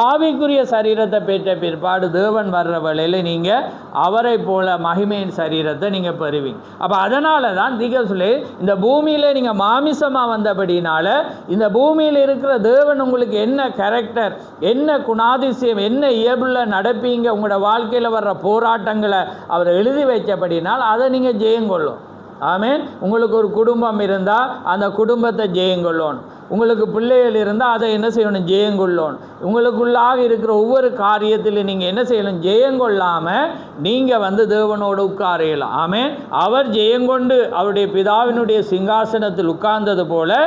[SPEAKER 1] ஆவிக்குரிய சரீரத்தை பெற்ற பிற்பாடு தேவன் வர்ற வேளையில் நீங்கள் அவரை போல மகிமையின் சரீரத்தை நீங்கள் பெறுவீங்க. அப்போ அதனால தான் சொல்லி இந்த பூமியில் நீங்கள் மாமிசமாக வந்தபடினால இந்த பூமியில் இருக்கிற தேவன் உங்களுக்கு என்ன கேரக்டர், என்ன குணாதிசயம், என்ன இயல்புல நடப்பீங்க, உங்களோட வாழ்க்கையில் வர்ற போராட்டங்களை அவர் எழுதி வைச்சபடினால் அதை நீங்கள் ஜெயங்கொள்ளும். ஆமென். உங்களுக்கு ஒரு குடும்பம் இருந்தால் அந்த குடும்பத்தை ஜெயங்கொள்ளணும். உங்களுக்கு பிள்ளைகள் இருந்தால் அதை என்ன செய்யணும், ஜெயங்கொள்ளணும். உங்களுக்குள்ளாக இருக்கிற ஒவ்வொரு காரியத்தில் நீங்கள் என்ன செய்யணும், ஜெயங்கொள்ளாமல் நீங்கள் வந்து தேவனோடு உட்காரையலாம். ஆமென். அவர் ஜெயங்கொண்டு அவருடைய பிதாவினுடைய சிங்காசனத்தில் உட்கார்ந்தது போல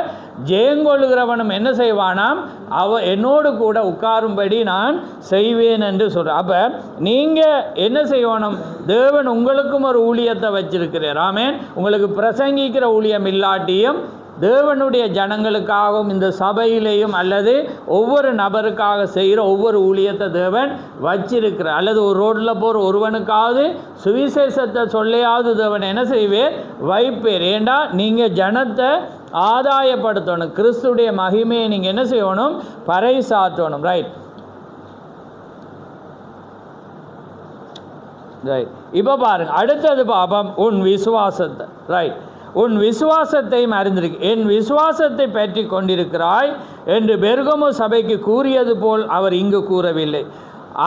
[SPEAKER 1] ஜெயங்கொள்ளுகிறவனும் என்ன செய்வானாம், என்னோடு கூட உட்காரும்படி நான் செய்வேன் என்று சொல்கிறேன். அப்போ நீங்கள் என்ன செய்யணும், தேவன் உங்களுக்கும் ஒரு ஊழியத்தை வச்சிருக்கிறார். ஆமென். உங்களுக்கு பிரசங்கிக்கிற ஊழியம் இல்லாட்டியும் தேவனுடைய ஜனங்களுக்காகவும் இந்த சபையிலேயும் அல்லது ஒவ்வொரு நபருக்காக செய்கிற ஒவ்வொரு ஊழியத்தை தேவன் வச்சிருக்கிறார். அல்லது ஒரு ரோட்டில் போகிற ஒருவனுக்காவது சுவிசேஷத்தை சொல்லையாவது தேவன் என்ன செய்வேர், வைப்பேர். ஏண்டா நீங்கள் ஜனத்தை ஆதாயப்படுத்தணும், கிறிஸ்துடைய மகிமையை நீங்கள் என்ன செய்யணும், பறைசாற்றணும். ரைட். இப்போ பாருங்கள், அடுத்தது பாப்பம் உன் விசுவாசத்தை. ரைட். உன் விசுவாசத்தையும் அறிந்திருக்கு, என் விசுவாசத்தை பற்றி கொண்டிருக்கிறாய் என்று பெர்கமு சபைக்கு கூறியது போல் அவர் இங்கு கூறவில்லை.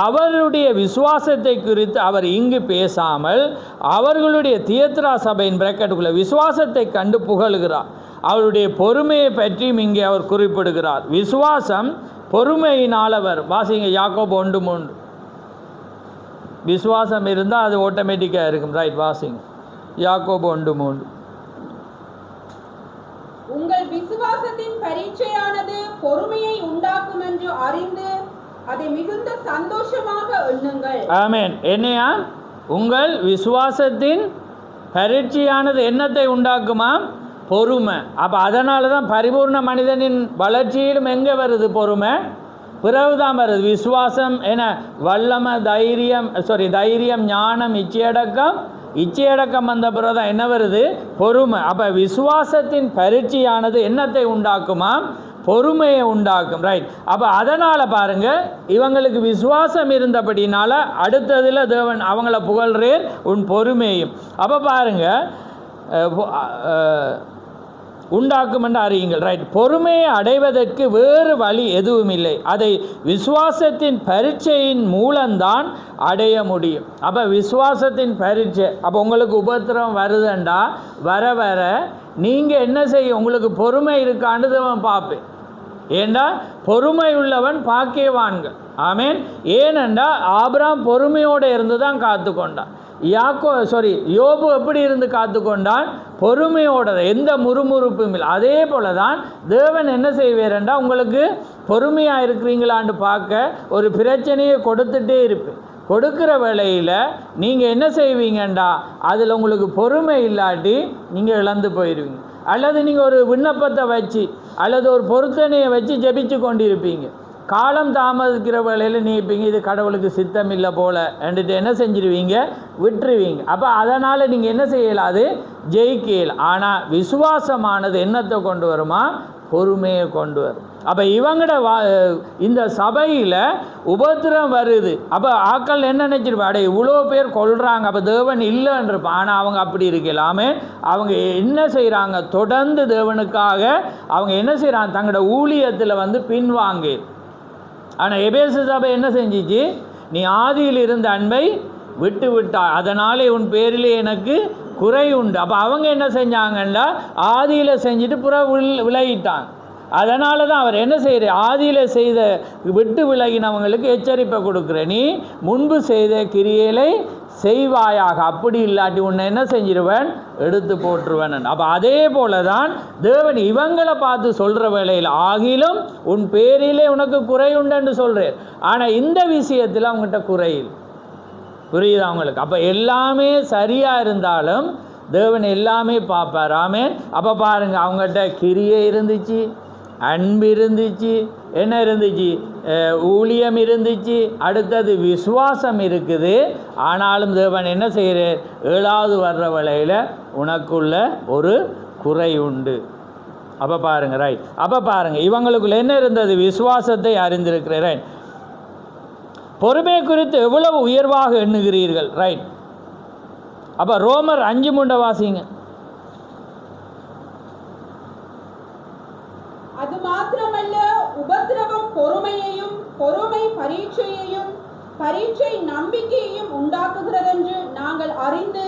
[SPEAKER 1] அவருடைய விசுவாசத்தை குறித்து அவர் இங்கு பேசாமல் அவர்களுடைய தியத்ரா சபையின் பிராக்கெட்டுக்குள்ள விசுவாசத்தை கண்டு புகழுகிறார். அவருடைய பொறுமையை பற்றியும் இங்கே அவர் குறிப்பிடுகிறார். விசுவாசம் பொறுமையினால் வரும். வாசிங்க யாக்கோபு 1:3. விசுவாசம் இருந்தால் அது ஆட்டோமேட்டிக்காக இருக்கும். ரைட். வாசிங்க யாக்கோபு 1:3.
[SPEAKER 3] உங்கள் விசுவாசத்தின் பரீட்சையானது பொறுமையை உண்டாக்கும் என்று அறிந்து அதை மிகுந்த சந்தோஷமாக எண்ணுங்கள்.
[SPEAKER 1] ஆமென். என்னையா உங்கள் விசுவாசத்தின் பரீட்சையானது என்னத்தை உண்டாக்குமா, பொறுமை. அப்போ அதனால தான் பரிபூர்ண மனிதனின் வளர்ச்சியிலும் எங்கே வருது, பொறுமை பிறகுதான் வருது. விசுவாசம் என வல்லமை, தைரியம், ஞானம், இச்சையடக்கம் வந்த பிறகு தான் என்ன வருது, பொறுமை. அப்போ விசுவாசத்தின் பரீட்சையானது என்னத்தை உண்டாக்குமா, பொறுமையை உண்டாக்கும். ரைட். அப்போ அதனால் பாருங்கள், இவங்களுக்கு விசுவாசம் இருந்தபடினால அடுத்ததில் தேவன் அவங்கள புகழ்றேன் உன் பொறுமையும். அப்போ பாருங்கள் உண்டாக்கும் என்று அறியுங்கள். ரைட். பொறுமையை அடைவதற்கு வேறு வழி எதுவும் இல்லை, அதை விசுவாசத்தின் பரீட்சையின் மூலம்தான் அடைய முடியும். அப்போ விசுவாசத்தின் பரீட்சை, அப்போ உங்களுக்கு உபத்திரம் வருதுண்டா வர வர நீங்கள் என்ன செய்ய, உங்களுக்கு பொறுமை இருக்கான்னு பார்ப்பேன். ஏண்டா பொறுமை உள்ளவன் பாக்கியவான்கள். ஆமேன். ஏனென்றா ஆபிரகாம் பொறுமையோடு இருந்து தான் காத்து கொண்டான். யோபு எப்படி இருந்து காத்து கொண்டான்? பொறுமையோட, எந்த முறுமுறுப்பும் இல்லை. அதே போல தான் தேவன் என்ன செய்வார்ன்றா, உங்களுக்கு பொறுமையாக இருக்கிறீங்களான்னு பார்க்க ஒரு பிரச்சனையை கொடுத்துட்டே இருப்பேன். கொடுக்குற வேளையில் நீங்கள் என்ன செய்வீங்கண்டா, அதில் உங்களுக்கு பொறுமை இல்லாட்டி நீங்கள் இழந்து போயிடுவீங்க. அல்லது நீங்கள் ஒரு விண்ணப்பத்தை வச்சு அல்லது ஒரு பொருத்தனையை வச்சு ஜெபிச்சு கொண்டிருப்பீங்க. காலம் தாமதிக்கிற வேளையில் நீப்பீங்க, இது கடவுளுக்கு சித்தம் இல்லை போல் என்றுட்டு என்ன செஞ்சிருவீங்க, விட்டுருவீங்க. அப்போ அதனால் நீங்கள் என்ன செய்யலாது, ஜெயிக்கல. ஆனால் விசுவாசமானது என்னத்தை கொண்டு வருமா, பொறுமையை கொண்டு வரும். அப்போ இவங்களோட இந்த சபையில் உபத்திரம் வருது. அப்போ ஆக்கள் என்ன நினச்சிருப்பா, அடே இவ்வளோ பேர் கொள்கிறாங்க, அப்போ தேவன் இல்லைன்றிருப்பான். ஆனால் அவங்க அப்படி இருக்கலாமே. அவங்க என்ன செய்கிறாங்க, தொடர்ந்து தேவனுக்காக அவங்க என்ன செய்கிறாங்க, தங்களோட ஊழியத்தில் பின்வாங்க. ஆனால் எபேசு சபை என்ன செஞ்சிச்சு, நீ ஆதியில் இருந்த அன்பை விட்டு விட்டாய், அதனாலே உன் பேரிலே எனக்கு குறை உண்டு. அப்போ அவங்க என்ன செஞ்சாங்கன்னா, ஆதியில் செஞ்சுட்டு விலகிட்டாங்க. அதனால தான் அவர் என்ன செய்கிற, ஆதியில் செய்த விட்டு விலகினவங்களுக்கு எச்சரிப்பை கொடுக்குற, நீ முன்பு செய்த கிரியைகளை செய்வாயாக, அப்படி இல்லாட்டி உன்னை என்ன செஞ்சிருவன், எடுத்து போட்டுருவன். அப்போ அதே போல தான் தேவன் இவங்களை பார்த்து சொல்கிற வேளையில், ஆகிலும் உன் பேரிலே உனக்கு குறை உண்டுன்னு சொல்கிறார். ஆனால் இந்த விஷயத்தில் அவங்ககிட்ட குறையில், புரியுது அவங்களுக்கு. அப்போ எல்லாமே சரியாக இருந்தாலும் தேவன் எல்லாமே பார்ப்பார். ஆமென். அப்போ பாருங்கள், அவங்ககிட்ட கிரியை இருந்துச்சு, அன்பு இருந்துச்சு, என்ன இருந்துச்சு, ஊழியம் இருந்துச்சு, அடுத்தது விசுவாசம் இருக்குது. ஆனாலும் தேவன் என்ன செய்கிறார், 7வது வர்ற வேளையில் உனக்குள்ள ஒரு குறை உண்டு. அப்போ பாருங்கள், ரைட். அப்போ பாருங்கள், இவங்களுக்குள்ள என்ன இருந்தது, விசுவாசத்தை அறிந்திருக்கிற, ரைட். பொறுமை குறித்து எவ்வளவு உயர்வாக எண்ணுகிறீர்கள், ரைட். அப்போ ரோமர் 5 வாசிங்க.
[SPEAKER 3] அது மாத்திரமல்ல, உபத்திரவம் பொறுமையையும், பொறுமை பரீட்சையையும், பரீட்சை நம்பிக்கையையும் உண்டாக்குகிறதென்று நாங்கள் அறிந்து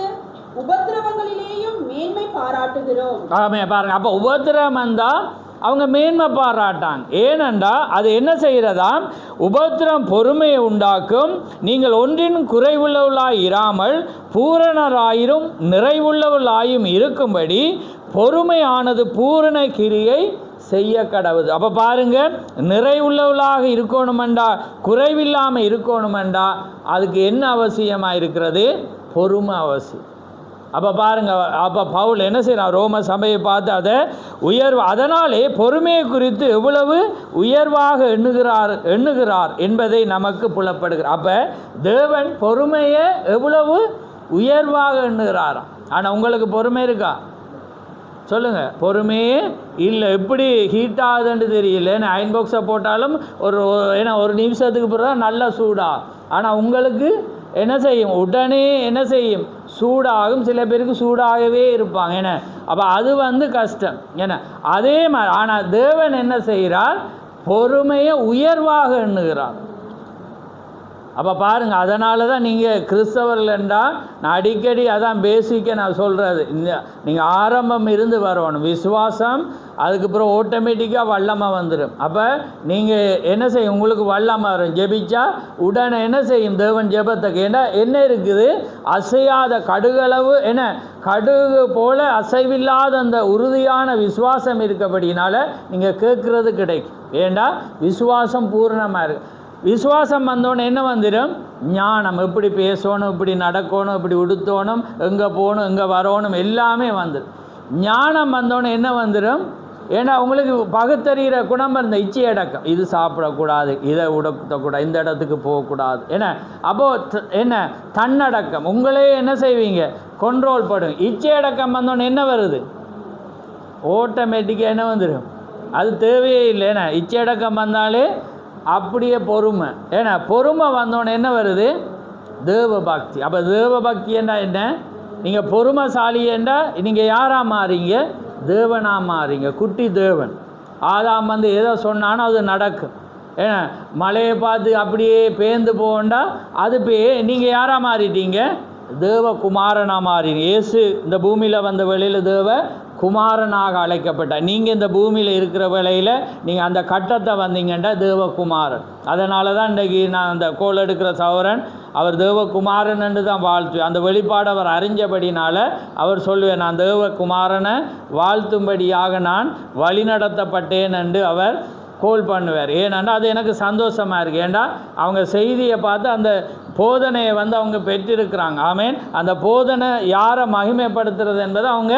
[SPEAKER 3] உபத்திரவங்களிலேயும் மேன்மை பாராட்டுகிறோம்.
[SPEAKER 1] ஆமே, பாருங்க. அப்போ உபத்திரவம் வந்தால் அவங்க மேன்மை பாராட்டாங்க. ஏனென்றா அது என்ன செய்கிறதாம், உபத்திரம் பொறுமையை உண்டாக்கும். நீங்கள் ஒன்றின் குறைவுள்ளவர்களாய் இராமல் பூரணராயிரும் நிறைவுள்ளவர்களாயும் இருக்கும்படி பொறுமையானது பூரண கிரியை செய்ய கடவுது. அப்போ பாருங்கள், நிறைவுள்ளவர்களாக இருக்கணுமெண்டா, குறைவில்லாமல் இருக்கணுமெண்டா, அதுக்கு என்ன அவசியமாக இருக்கிறது, பொறுமை அவசியம். அப்போ பாருங்கள், அப்போ பவுல் என்ன செய்யறான், ரோம சபையை பார்த்து அதை உயர்வு, அதனாலே பொறுமையை குறித்து எவ்வளவு உயர்வாக எண்ணுகிறார் என்பதை நமக்கு புலப்படுகிறார். அப்போ தேவன் பொறுமையை எவ்வளவு உயர்வாக எண்ணுகிறாராம். ஆனால் உங்களுக்கு பொறுமை இருக்கா சொல்லுங்கள், பொறுமையே இல்லை. எப்படி ஹீட் ஆகுதுன்னு தெரியல. ஏன்னா அயன் பாக்ஸை போட்டாலும் ஒரு நிமிஷத்துக்கு பிறகு நல்லா சூடா, ஆனால் உங்களுக்கு என்ன செய்யும், உடனே என்ன செய்யும், சூடாகும். சில பேருக்கு சூடாகவே இருப்பாங்க. ஏன்னா அப்போ அது கஷ்டம். ஏன்னா அதே மாதிரி, ஆனால் தேவன் என்ன செய்கிறார், பொறுமையை உயர்வாக எண்ணுகிறார். அப்போ பாருங்கள், அதனால தான் நீங்கள் கிறிஸ்தவர்கள் என்றால், நான் அடிக்கடி அதான் பேசிக்க நான் சொல்கிறது, நீங்கள் ஆரம்பம் இருந்து வரணும், விசுவாசம், அதுக்கப்புறம் ஆட்டோமேட்டிக்காக வல்லமாக வந்துடும். அப்போ நீங்கள் என்ன செய்யும், உங்களுக்கு வல்லமாக வரும். ஜெபிச்சா உடனே என்ன செய்யும், தேவன் ஜெபத்துக்கு ஏன்னா என்ன இருக்குது, அசையாத கடுகளவு, என்ன கடுகு போல் அசைவில்லாத அந்த உறுதியான விசுவாசம் இருக்கபடினால நீங்கள் கேட்குறது கிடைக்கும். ஏண்டா விசுவாசம் பூர்ணமாக இருக்குது. விசுவாசம் வந்தோன்னு என்ன வந்துடும், ஞானம், எப்படி பேசணும், இப்படி நடக்கணும், இப்படி உடுத்தணும், எங்கே போகணும், எங்கே வரணும், எல்லாமே வந்துடும். ஞானம் வந்தோன்னு என்ன வந்துடும், ஏன்னா உங்களுக்கு பகுத்தறிகிற குணம் இருந்த இச்சை அடக்கம், இது சாப்பிடக்கூடாது, இதை உடக்கூடாது, இந்த இடத்துக்கு போகக்கூடாது, ஏன்னா அப்போது என்ன தன்னடக்கம், உங்களே என்ன செய்வீங்க, கண்ட்ரோல் படும். இச்சை அடக்கம் வந்தோன்னு என்ன வருது, ஆட்டோமேட்டிக்காக என்ன வந்துடும், அது தேவையே இல்லை. ஏன்னா இச்சை அடக்கம் வந்தாலே அப்படியே பொறுமை, ஏன்னா பொறுமை வந்தோடனே என்ன வருது, தேவ பக்தி. அப்போ தேவ பக்தி என்ன, நீங்கள் பொறுமைசாலி என்றால் நீங்கள் யாராக மாறீங்க, தேவனாக மாறீங்க. குட்டி தேவன் ஆதாம் எதோ சொன்னானோ அது நடக்கும். ஏன்னா மழையை பார்த்து அப்படியே பேர்ந்து போகண்டா, அது நீங்கள் யாராக மாறிட்டீங்க, தேவகுமாரனாக மாறின. இயேசு இந்த பூமியில் வந்த வேளையில் தேவ குமாரனாக அழைக்கப்பட்டார். நீங்கள் இந்த பூமியில் இருக்கிற வேளையில் நீங்கள் அந்த கட்டத்தை வந்தீங்கன்னா தேவகுமாரன். அதனால தான் இன்றைக்கி நான் அந்த கோல் எடுக்கிற சௌரன் அவர் தேவகுமாரன் என்று தான் வாழ்த்து. அந்த வெளிப்பாடு அவர் அறிஞ்சபடினால அவர் சொல்லுவேன், நான் தேவகுமாரனை வாழ்த்தும்படியாக நான் வழிநடத்தப்பட்டேன் என்று அவர் கோல் பண்ணுவார். ஏன்னா அது எனக்கு சந்தோஷமாக இருக்குது. ஏன்னா அவங்க செய்தியை பார்த்து அந்த போதனையை அவங்க பெற்றிருக்கிறாங்க. ஆமேன். அந்த போதனை யாரை மகிமைப்படுத்துறது என்பதை அவங்க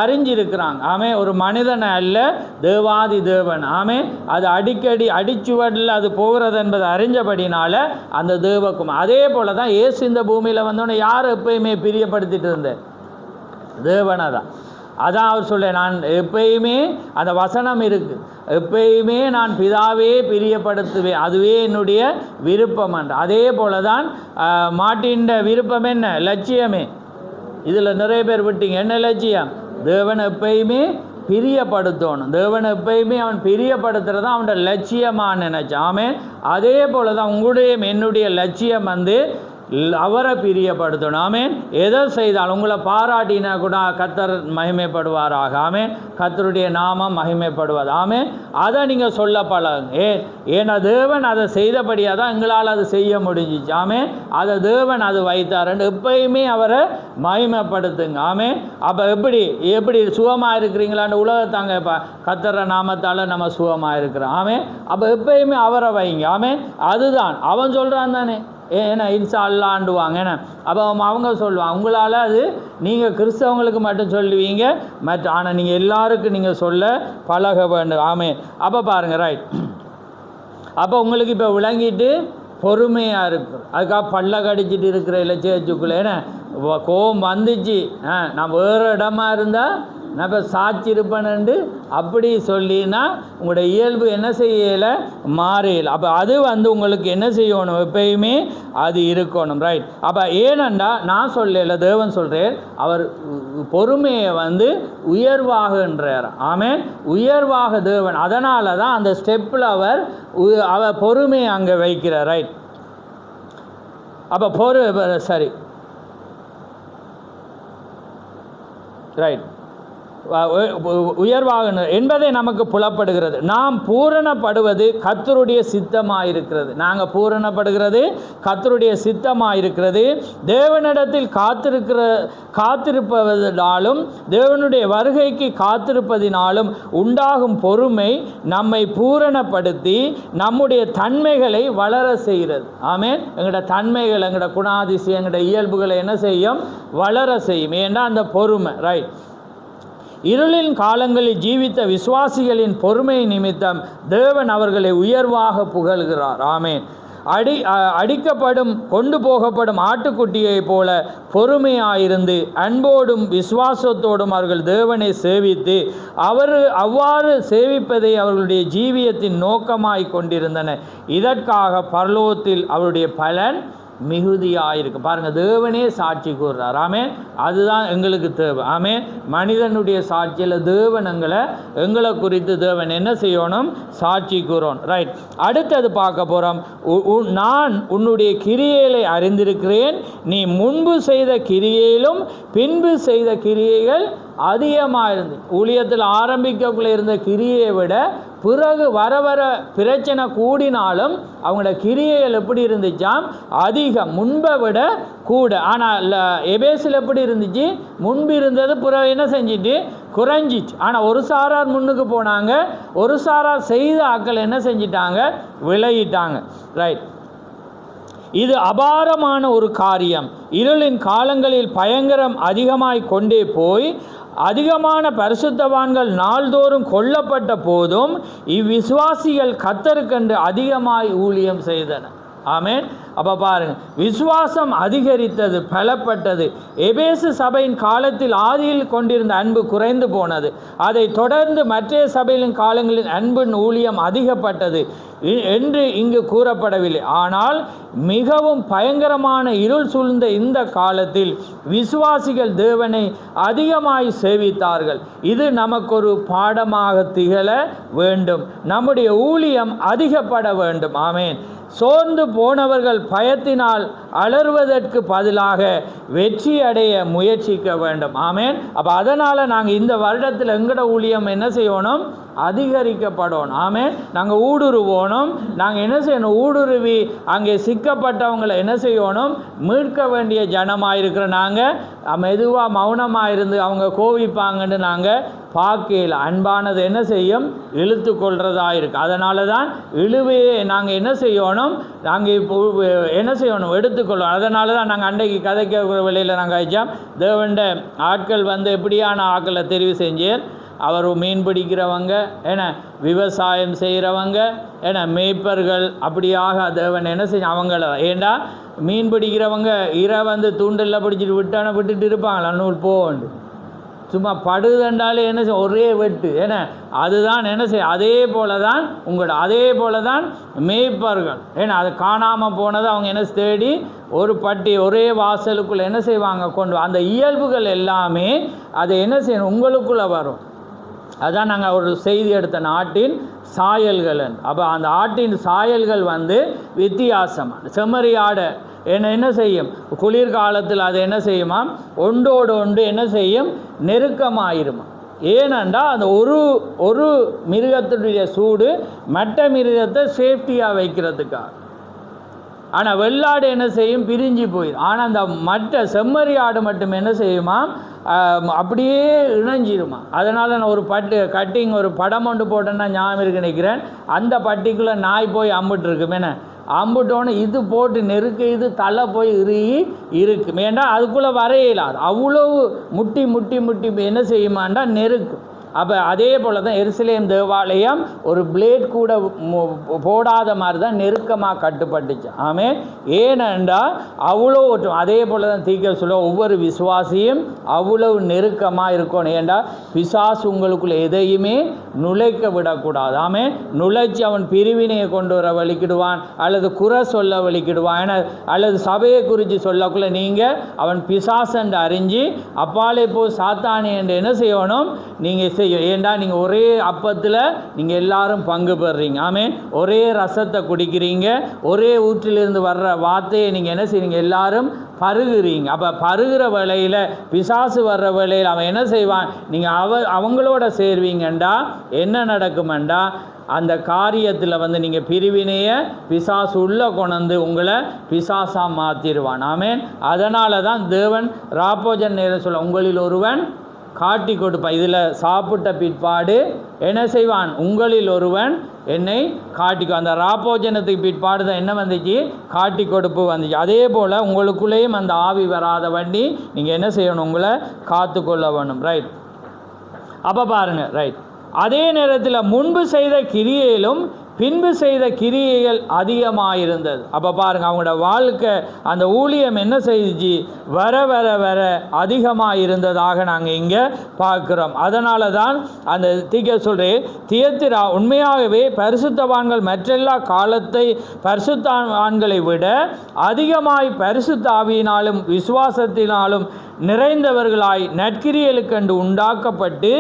[SPEAKER 1] அறிஞ்சிருக்கிறாங்க. ஆமேன். ஒரு மனிதனை அல்ல, தேவாதி தேவன். ஆமேன். அது அடிக்கடி அடிச்சுவடில் அது போகிறது என்பதை அறிஞ்சபடினால அந்த தேவக்கும். அதே போல் தான் இயேசு இந்த பூமியில் வந்தோடனே யார் எப்பயுமே பிரியப்படுத்திட்டு இருந்தேன்? தேவனை தான். அதான் அவர் சொல்ல, நான் எப்பயுமே அந்த வசனம் இருக்குது, எப்பயுமே நான் பிதாவே பிரியப்படுத்துவேன், அதுவே என்னுடைய விருப்பம் என்று. அதே போல தான் மாட்டின் விருப்பம் என்ன? லட்சியமே. இதில் நிறைய பேர் விட்டீங்க. என்ன லட்சியம்? தேவன் எப்பயுமே பிரியப்படுத்தணும். தேவன் எப்பயுமே அவன் பிரியப்படுத்துறது தான் அவனோட லட்சியமாக நினைச்சான். ஆமென். அதே போல தான் உங்களுடைய என்னுடைய லட்சியம் அவரை பிரியப்படுத்தணும். ஆமேன். எதை செய்தால் உங்களை பாராட்டினா கூட கர்த்தர் மகிமைப்படுவாராக. ஆமேன். கர்த்தருடைய நாமம் மகிமைப்படுவது. ஆமேன். அதை நீங்கள் சொல்ல பழகுங்க. ஏன்னா தேவன் அதை செய்தபடியாக தான் எங்களால் அதை செய்ய முடிஞ்சிச்சு. ஆமேன். அதை தேவன் அது வைத்தாருன்னு எப்பயுமே அவரை மகிமைப்படுத்துங்க. ஆமேன். அப்போ எப்படி சுகமாக இருக்கிறீங்களான்னு உலகத்தாங்க இப்போ கர்த்தர நாமத்தால் நம்ம சுகமாக இருக்கிறோம். ஆமேன். அப்போ எப்பயுமே அவரை வைங்க. ஆமேன். அதுதான் அவன் சொல்கிறான் தானே. ஏன்னா இன்சா அல்லாண்டுவாங்க. ஏன்னா அப்போ அவங்க சொல்லுவாங்க, உங்களால் அது நீங்கள் கிறிஸ்தவங்களுக்கு மட்டும் சொல்லுவீங்க, ஆனால் நீங்கள் எல்லாருக்கும் நீங்கள் சொல்ல பழக வேண்டும். ஆமேன். அப்போ பாருங்கள், ரைட். அப்போ உங்களுக்கு இப்போ விளங்கிட்டு பொறுமையாக இருக்கும். அதுக்காக பல்ல கடிச்சிட்டு இருக்கிற இலச்சேச்சுக்குள்ளே ஏன்னா கோபம் வந்துச்சு, நான் வேறு இடமா இருந்தால் நான் இப்போ சாட்சி இருப்பேன்னு அப்படி சொல்லினா உங்களோட இயல்பு என்ன செய்யலை, மாறையில். அப்போ அது உங்களுக்கு என்ன செய்யணும்? எப்பயுமே அது இருக்கணும். ரைட். அப்போ ஏனண்டா நான் சொல்லலை, தேவன் சொல்கிறேன், அவர் பொறுமையை உயர்வாகன்றார். ஆமேன். உயர்வாக தேவன். அதனால தான் அந்த ஸ்டெப்பில் அவர் பொறுமையை அங்கே வைக்கிறார். ரைட். அப்போ சரி, ரைட். உயர்வாக என்பதை நமக்கு புலப்படுகிறது. நாம் பூரணப்படுவது கர்த்தருடைய சித்தமாக இருக்கிறது. நாங்கள் பூரணப்படுகிறது கர்த்தருடைய சித்தமாக இருக்கிறது. தேவனிடத்தில் காத்திருப்பதனாலும் தேவனுடைய வருகைக்கு காத்திருப்பதினாலும் உண்டாகும் பொறுமை நம்மை பூரணப்படுத்தி நம்முடைய தன்மைகளை வளர செய்கிறது. ஆமேன். எங்களோட தன்மைகள், எங்களோட குணாதிசயம், எங்களோட இயல்புகளை என்ன செய்யும்? வளர செய்யும். ஏன்னா அந்த பொறுமை. ரைட். இருளின் காலங்களில் ஜீவித்த விசுவாசிகளின் பொறுமை நிமித்தம் தேவன் அவர்களை உயர்வாக புகழ்கிறார். ஆமேன். அடிக்கப்படும் கொண்டு போகப்படும் ஆட்டுக்குட்டியை போல பொறுமையாயிருந்து அன்போடும் விசுவாசத்தோடும் அவர்கள் தேவனை சேவித்து அவ்வாறு சேவிப்பதை அவர்களுடைய ஜீவியத்தின் நோக்கமாய் கொண்டிருந்தனர். இதற்காக பரலோகத்தில் அவருடைய பலன் மிகுதியாயிருக்கு. பாருங்கள், தேவனே சாட்சி கூறுறார். ஆமேன். அதுதான் எங்களுக்கு தேவை. ஆமேன். மனிதனுடைய சாட்சியில் தேவன் எங்களை குறித்து தேவன் என்ன செய்யணும்? சாட்சி கூறணும். ரைட். அடுத்தது பார்க்க போகிறோம். நான் உன்னுடைய கிரியைகளை அறிந்திருக்கிறேன், நீ முன்பு செய்த கிரியையிலும் பின்பு செய்த கிரியைகள் அதிகமாக இருந்து. ஊழியத்தில் ஆரம்பிக்கக்குள்ளே இருந்த கிரியையை விட பிறகு வர வர பிரச்சனை கூடினாலும் அவங்களோட கிரியைகள் எப்படி இருந்துச்சாம்? அதிகம், முன்பை விட கூட. ஆனால் எபேசில் எப்படி இருந்துச்சு? முன்பு இருந்தது பிறகு என்ன செஞ்சிட்டு குறைஞ்சிச்சு. ஆனால் ஒரு சாரார் முன்னுக்கு போனாங்க, ஒரு சாரார் செய்த ஆக்கள் என்ன செஞ்சிட்டாங்க? விலகிட்டாங்க. ரைட். இது அபாரமான ஒரு காரியம். இருளின் காலங்களில் பயங்கரம் அதிகமாய் கொண்டே போய் அதிகமான பரிசுத்தவான்கள் நாள்தோறும் கொல்லப்பட்ட போதும் இவ்விசுவாசிகள் கர்த்தருக்கென்று அதிகமாய் ஊழியம் செய்தனர். ஆமேன். அப்போ பாருங்கள், விசுவாசம் அதிகரித்தது, பலப்பட்டது. எபேசு சபையின் காலத்தில் ஆதியில் கொண்டிருந்த அன்பு குறைந்து போனது. அதை தொடர்ந்து மற்ற சபையின் காலங்களில் அன்பின் ஊழியம் அதிகப்பட்டது என்று இங்கு கூறப்படவில்லை. ஆனால் மிகவும் பயங்கரமான இருள் சூழ்ந்த இந்த காலத்தில் விசுவாசிகள் தேவனை அதிகமாய் சேவித்தார்கள். இது நமக்கு ஒரு பாடமாக திகழ வேண்டும். நம்முடைய ஊழியம் அதிகப்பட வேண்டும். ஆமேன். சோர்ந்து போனவர்கள் பயத்தினால் அலறுவதற்கு பதிலாக வெற்றி அடைய முயற்சிக்க வேண்டும். ஆமேன். அப்போ அதனால் நாங்கள் இந்த வருடத்தில் எங்கட ஊழியம் என்ன செய்யணும்? அதிகரிக்கப்படணும். ஆமேன். நாங்கள் ஊடுருவோணும். நாங்கள் என்ன செய்யணும்? ஊடுருவி அங்கே சிக்கப்பட்டவங்களை என்ன செய்யணும்? மீட்க வேண்டிய ஜனமாக இருக்கிற நாங்கள் மெதுவாக மௌனமாக இருந்து அவங்க கோவிப்பாங்கன்னு நாங்கள் பார்க்கல. அன்பானது என்ன செய்யும்? இழுத்து கொள்றதா இருக்கு. அதனால தான் இழுவையே நாங்கள் என்ன செய்யணும்? நாங்கள் இப்போ என்ன செய்யணும்? எடுத்துக்கொள்ளணும். அதனால தான் நாங்கள் அன்றைக்கு கதைக்கிற வேளையில் நாங்கள் ஆயிடுச்சோம். தேவண்ட ஆட்கள் வந்து எப்படியான ஆட்களை தெரிவு செஞ்சேன். அவர் மீன் பிடிக்கிறவங்க, ஏன்னா விவசாயம் செய்கிறவங்க, ஏன்னா மேய்ப்பர்கள், அப்படியாக தேவன் என்ன செய்ய அவங்கள. ஏண்டா மீன் பிடிக்கிறவங்க இறை வந்து தூண்டில் பிடிச்சிட்டு விட்டுட்டு இருப்பாங்களா? நூல் போண்டு சும்மா படுதண்டாலே என்ன செய்ய ஒரே வெட்டு. ஏன்னா அதுதான் என்ன செய்ய. அதே போல தான் உங்களோட அதே போல தான் மேய்ப்பர்கள். ஏன்னா அது காணாமல் போனது அவங்க என்ன தேடி ஒரு பட்டி ஒரே வாசலுக்குள்ளே என்ன செய்வாங்க? கொண்டு அந்த இயல்புகள் எல்லாமே அதை என்ன செய்யணும்? உங்களுக்குள்ளே வரும். அதான் நாங்கள் ஒரு செய்தி எடுத்த ஆட்டின் சாயல்கள். அப்போ அந்த ஆட்டின் சாயல்கள் வந்து வித்தியாசமாக செம்மறி ஆடை என்ன செய்யும்? குளிர்காலத்தில் அது என்ன செய்யுமா? ஒன்றோடு ஒன்று என்ன செய்யும்? நெருக்கமாயிருமா. ஏனென்றால் அந்த ஒரு மிருகத்துடைய சூடு மற்ற மிருகத்தை சேஃப்டியாக வைக்கிறதுக்காக. ஆனால் வெள்ளாடு என்ன செய்யும்? பிரிஞ்சு போயிடும். ஆனால் அந்த மற்ற செம்மறி ஆடு மட்டும் என்ன செய்யுமா? அப்படியே இணைஞ்சிருமா. அதனால் நான் ஒரு கட்டிங் ஒரு படம் ஒன்று போட்டேன்னா ஞாபகம் இருக்கு நினைக்கிறேன். அந்த பட்டிக்குள்ளே நாய் போய் அம்பிட்டு இருக்கும். என்ன அம்பிட்டோன்னு இது போட்டு நெருக்க இது தலை போய் இருக்கு. ஏண்டா அதுக்குள்ளே வரையலாது. அவ்வளவு முட்டி முட்டி முட்டி என்ன செய்யுமாண்டா நெருக்கு. அப்போ அதே போல் தான் எருசலேம் தேவாலயம் ஒரு பிளேட் கூட போடாத மாதிரி தான் நெருக்கமாக கட்டுப்பட்டுச்சு. ஆமே. ஏனென்றால் அவ்வளோ அதே போல் தான் தீர்க்க சொல்ல ஒவ்வொரு விசுவாசியும் அவ்வளவு நெருக்கமாக இருக்கணும். ஏண்டா பிசாசு உங்களுக்குள்ள எதையுமே நுழைக்க விடக்கூடாது. ஆமே. நுழைச்சி அவன் பிரிவினையை கொண்டு வர வலிக்கிடுவான், அல்லது குறை சொல்ல வலிக்கிடுவான், அல்லது சபையை குறித்து சொல்லக்குள்ள நீங்கள் அவன் பிசாசன்று அறிஞ்சு அப்பாலே போ சாத்தானி என்று என்ன செய்யணும்? நீங்கள் செய்யும். ஏண்டா நீங்கள் ஒரே அப்பத்தில் நீங்கள் எல்லாரும் பங்கு பெறுறீங்க. ஆமே. ஒரே ரசத்தை குடிக்கிறீங்க. ஒரே ஊற்றிலிருந்து வர்ற வார்த்தையை நீங்கள் என்ன செய்றீங்க? எல்லாரும் பருகுறீங்க. அப்போ பருகிற வேளையில் பிசாசு வர்ற வேளையில் அவன் என்ன செய்வான்? நீங்கள் அவங்களோட சேர்வீங்கண்டா என்ன நடக்குமெண்டா அந்த காரியத்தில் வந்து நீங்கள் பிரிவினையை பிசாசு உள்ளே கொண்டு உங்களை பிசாசாக மாற்றிடுவான். ஆமேன். அதனால தான் தேவன் ராப்போஜன் நேரம் சொல்ல உங்களில் ஒருவன் காட்டி கொடுப்பான். இதில் சாப்பிட்ட பிற்பாடு என்ன செய்வான்? உங்களில் ஒருவன் என்னை காட்டிக்கும். அந்த ராப்போஜனத்துக்கு பிற்பாடு தான் என்ன வந்துச்சு? காட்டி கொடுப்பு வந்துச்சு. அதே போல் உங்களுக்குள்ளேயும் அந்த ஆவி வராத வண்டி நீங்கள் என்ன செய்யணும்? உங்களை காத்து கொள்ள வேணும். ரைட். அப்போ பாருங்கள். ரைட். அதே நேரத்தில் முன்பு செய்த கிரியையிலும் பின்பு செய்த கிரியைகள் அதிகமாயிருந்தது. அப்போ பாருங்கள் அவங்களோட வாழ்க்கை அந்த ஊழியம் என்ன செய்துச்சு? வர வர வர அதிகமாக இருந்ததாக நாங்கள் இங்கே பார்க்குறோம். அதனால தான் அந்த சொல்கிறேன் தியத்திரா உண்மையாகவே பரிசுத்தவான்கள் மற்றெல்லா காலத்தை பரிசுத்தவான்களை விட அதிகமாய் பரிசுத்த ஆவியினாலும் விசுவாசத்தினாலும் நிறைந்தவர்களாய் நற்கிரியலுக்கண்டு உண்டாக்கப்பட்டு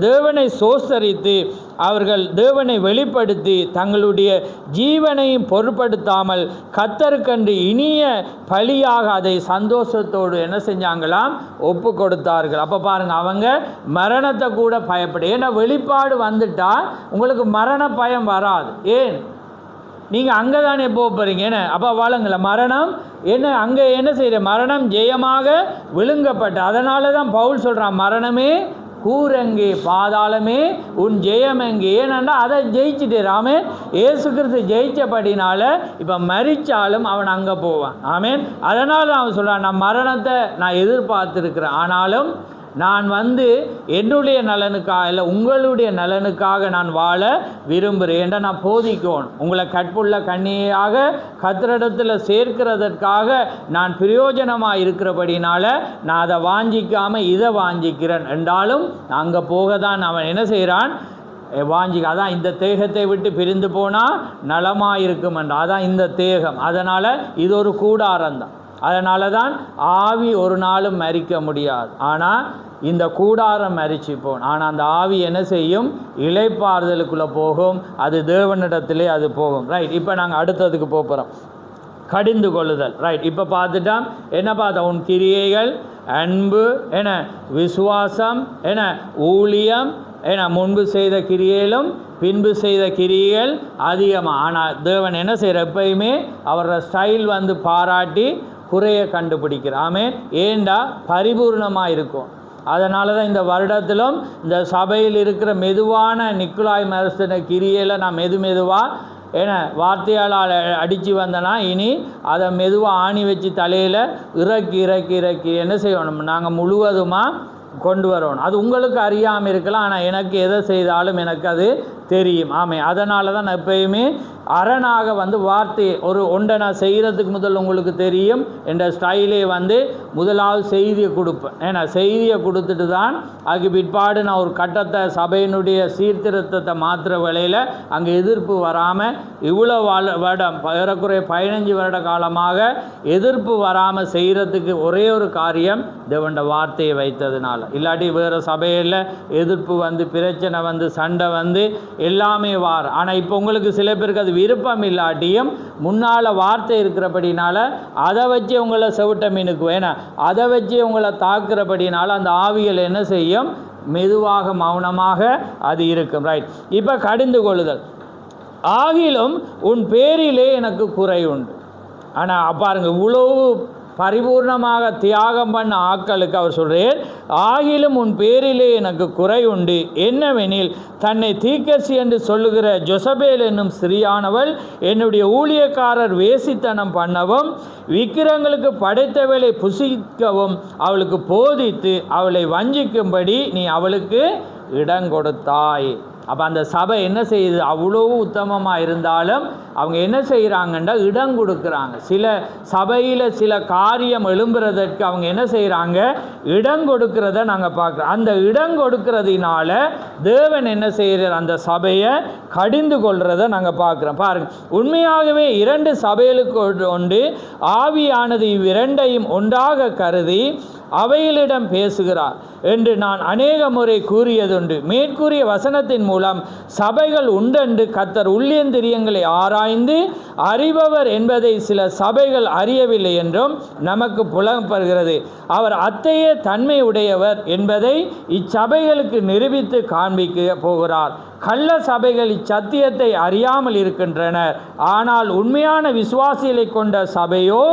[SPEAKER 1] தேவனை சோஸ்தரித்து அவர்கள் தேவனை வெளிப்படுத்தி தங்களுடைய ஜீவனையும் பொருட்படுத்தாமல் கர்த்தருக்கென்று இனிய பலியாக அதை சந்தோஷத்தோடு என்ன செஞ்சாங்களாம்? ஒப்பு கொடுத்தார்கள். அப்போ பாருங்கள் அவங்க மரணத்தை கூட பயப்படு. ஏன்னா வெளிப்பாடு வந்துட்டால் உங்களுக்கு மரண பயம் வராது. ஏன்? நீங்கள் அங்கே தானே போகிறீங்க. என்ன அப்போ வாழுங்கள மரணம் என்ன அங்கே என்ன செய்கிற? மரணம் ஜெயமாக விழுங்கப்பட்ட. அதனால தான் பவுல் சொல்கிறான் மரணமே கூரங்கே பாதாளமே உன் ஜெயம் எங்கே. ஏனென்றா அதை ஜெயிச்சுட்டு ராமேன் ஏசு கிறிஸ்து ஜெயிச்சபடினால இப்போ மரித்தாலும் அவன் அங்கே போவான். ஆமேன். அதனால தான் அவன் சொல்கிறான் நான் மரணத்தை நான் எதிர்பார்த்துருக்கிறேன், ஆனாலும் நான் வந்து என்னுடைய நலனுக்காக இல்லை உங்களுடைய நலனுக்காக நான் வாழ விரும்புகிறேன் என்ற நான் போதிக்கணும். உங்களை கற்புள்ள கண்ணியாக கர்த்தரிடத்தில் சேர்க்கிறதற்காக நான் பிரயோஜனமாக இருக்கிறபடினால நான் அதை வாஞ்சிக்காமல் இதை வாஞ்சிக்கிறேன் என்றாலும் அங்கே போக தான் அவன் என்ன செய்கிறான்? வாஞ்சிக்க. அதான் இந்த தேகத்தை விட்டு பிரிந்து போனால் நலமாக இருக்கும் என்ற அதான் இந்த தேகம். அதனால் இது ஒரு கூடாரம்தான். அதனால தான் ஆவி ஒரு நாளும் மரிக்க முடியாது. ஆனால் இந்த கூடாரம் மரிச்சு போகும். ஆனால் அந்த ஆவி என்ன செய்யும்? இளைப்பாறுதலுக்குள்ளே போகும். அது தேவனிடத்திலே அது போகும். ரைட், இப்போ நாங்கள் அடுத்ததுக்கு போகிறோம். கடிந்து கொள்ளுதல். ரைட், இப்போ பார்த்துட்டோம். என்ன பார்த்தோம்? உன் கிரியைகள், அன்பு, என்ன விசுவாசம், என்ன ஊழியம், ஏன்னா முன்பு செய்த கிரியையிலும் பின்பு செய்த கிரியைகள் அதிகமாக. ஆனால் தேவன் என்ன செய்கிற? எப்பயுமே அவரோட ஸ்டைல் வந்து பாராட்டி குறைய கண்டுபிடிக்கிறார். ஆமென். ஏண்டா பரிபூர்ணமாக இருக்கும். அதனால தான் இந்த வருடத்திலும் இந்த சபையில் இருக்கிற மெதுவான நிக்குலாய் மரசன கிரியையில் நான் மெதுவாக ஏன்னா வார்த்தையால் அடித்து வந்தனா இனி அதை மெதுவாக ஆணி வச்சு தலையில் இறக்கி என்ன செய்யணும்? நாங்கள் முழுவதுமாக கொண்டு வரணும். அது உங்களுக்கு அறியாமல் இருக்கலாம், ஆனால் எனக்கு எதை செய்தாலும் எனக்கு அது தெரியும். ஆமே, அதனால தான் நான் எப்பயுமே அரணாக வந்து வார்த்தை ஒன்றை நான் செய்கிறதுக்கு முதல் உங்களுக்கு தெரியும் என்ற ஸ்டைலே வந்து முதலாவது செய்தியை கொடுப்பேன். ஏன்னா செய்தியை கொடுத்துட்டு தான் அதுக்கு பிற்பாடு நான் ஒரு கட்டத்தை சபையினுடைய சீர்திருத்தத்தை மாற்றுற வேளையில் அங்கே எதிர்ப்பு வராமல் இவ்வளோ வருடம் ஏறக்குறைய 15 வருட காலமாக எதிர்ப்பு வராமல் செய்கிறதுக்கு ஒரே ஒரு காரியம் தேவண்ட வார்த்தையை வைத்ததுனால. இல்லாட்டி வேறு சபையில் எதிர்ப்பு வந்து பிரச்சனை வந்து சண்டை வந்து எல்லாமே வார். ஆனால் இப்போ உங்களுக்கு சில பேருக்கு அது விருப்பம் இல்லாட்டியும் முன்னால் வார்த்தை இருக்கிறபடினால அதை வச்சு உங்களை செவிட்ட மீனுக்கு வேணாம், அதை வச்சு உங்களை தாக்குறபடினால அந்த ஆவிகள் என்ன செய்யும்? மெதுவாக மௌனமாக அது இருக்கும். ரைட், இப்போ கடிந்து கொள்ளுதல். ஆகிலும் உன் பேரிலே எனக்கு குறை உண்டு. ஆனால் பாருங்க, இவ்வளவு பரிபூர்ணமாக தியாகம் பண்ண ஆட்களுக்கு அவர் சொல்கிறேன், ஆகிலும் உன் பேரிலே எனக்கு குறை உண்டு. என்னவெனில் தன்னை தீர்க்கதரிசி என்று சொல்லுகிற ஜொசபேல் என்னும் ஸ்திரீயானவள் என்னுடைய ஊழியக்காரர் வேசித்தனம் பண்ணவும் விக்கிரங்களுக்கு படைத்தவளை புசிக்கவும் அவளுக்கு போதித்து அவளை வஞ்சிக்கும்படி நீ அவளுக்கு இடம் கொடுத்தாய். அப்போ அந்த சபை என்ன செய்யுது? அவ்வளோ உத்தமமாக இருந்தாலும் அவங்க என்ன செய்கிறாங்கன்னா இடம் கொடுக்குறாங்க. சில சபையில் சில காரியம் எழும்புறதற்கு அவங்க என்ன செய்கிறாங்க? இடம் கொடுக்கிறத நாங்கள் பார்க்குறோம். அந்த இடம் கொடுக்கறதுனால தேவன் என்ன செய்கிறார்? அந்த சபையை கடிந்து கொள்கிறத நாங்கள் பார்க்குறோம். பாருங்கள், உண்மையாகவே 2 சபைகளுக்கு ஒன்று ஆவியானது இவ்விரண்டையும் ஒன்றாக கருதி அவைகளிடம் பேசுகிறார் என்று நான் அநேக முறை கூறியதுண்டு. மேற்கூறிய வசனத்தின் மூலம் சபைகள் உண்டென்று கர்த்தர் உள்ளேந்திரியங்களை ஆராய்ந்து அறிபவர் என்பதை சில சபைகள் அறியவில்லை என்றும் நமக்கு புலப்படுகிறது. அவர் அத்தகைய தன்மை உடையவர் என்பதை இச்சபைகளுக்கு நிரூபித்து காண்பிக்க போகிறார். கள்ள சபைகள் இச்சத்தியத்தை அறியாமல் இருக்கின்றனர். ஆனால் உண்மையான விசுவாசிகளை கொண்ட சபையோ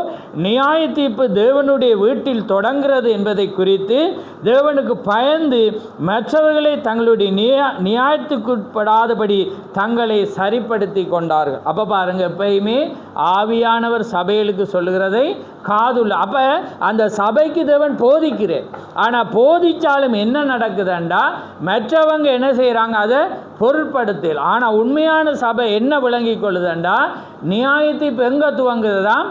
[SPEAKER 1] நியாய தீர்ப்பு தேவனுடைய வீட்டில் தொடங்கிறது என்பதை குறித்து தேவனுக்கு பயந்து மற்றவர்களை தங்களுடைய நியாயத்துக்குட்படாதபடி தங்களை சரிப்படுத்தி கொண்டார்கள். அப்போ பாருங்கள், எப்பயுமே ஆவியானவர் சபைகளுக்கு சொல்லுகிறதை காதுள்ள. அப்போ அந்த சபைக்கு தேவன் போதிக்கிறேன். ஆனால் போதிச்சாலும் என்ன நடக்குதுண்டா மற்றவங்க என்ன செய்கிறாங்க? அதை பொருட்படுத்தல். ஆனால் உண்மையான சபை என்ன விளங்கி கொள்ளுதுண்டா நியாயத்தை இப்போ எங்கே துவங்குதுதான்?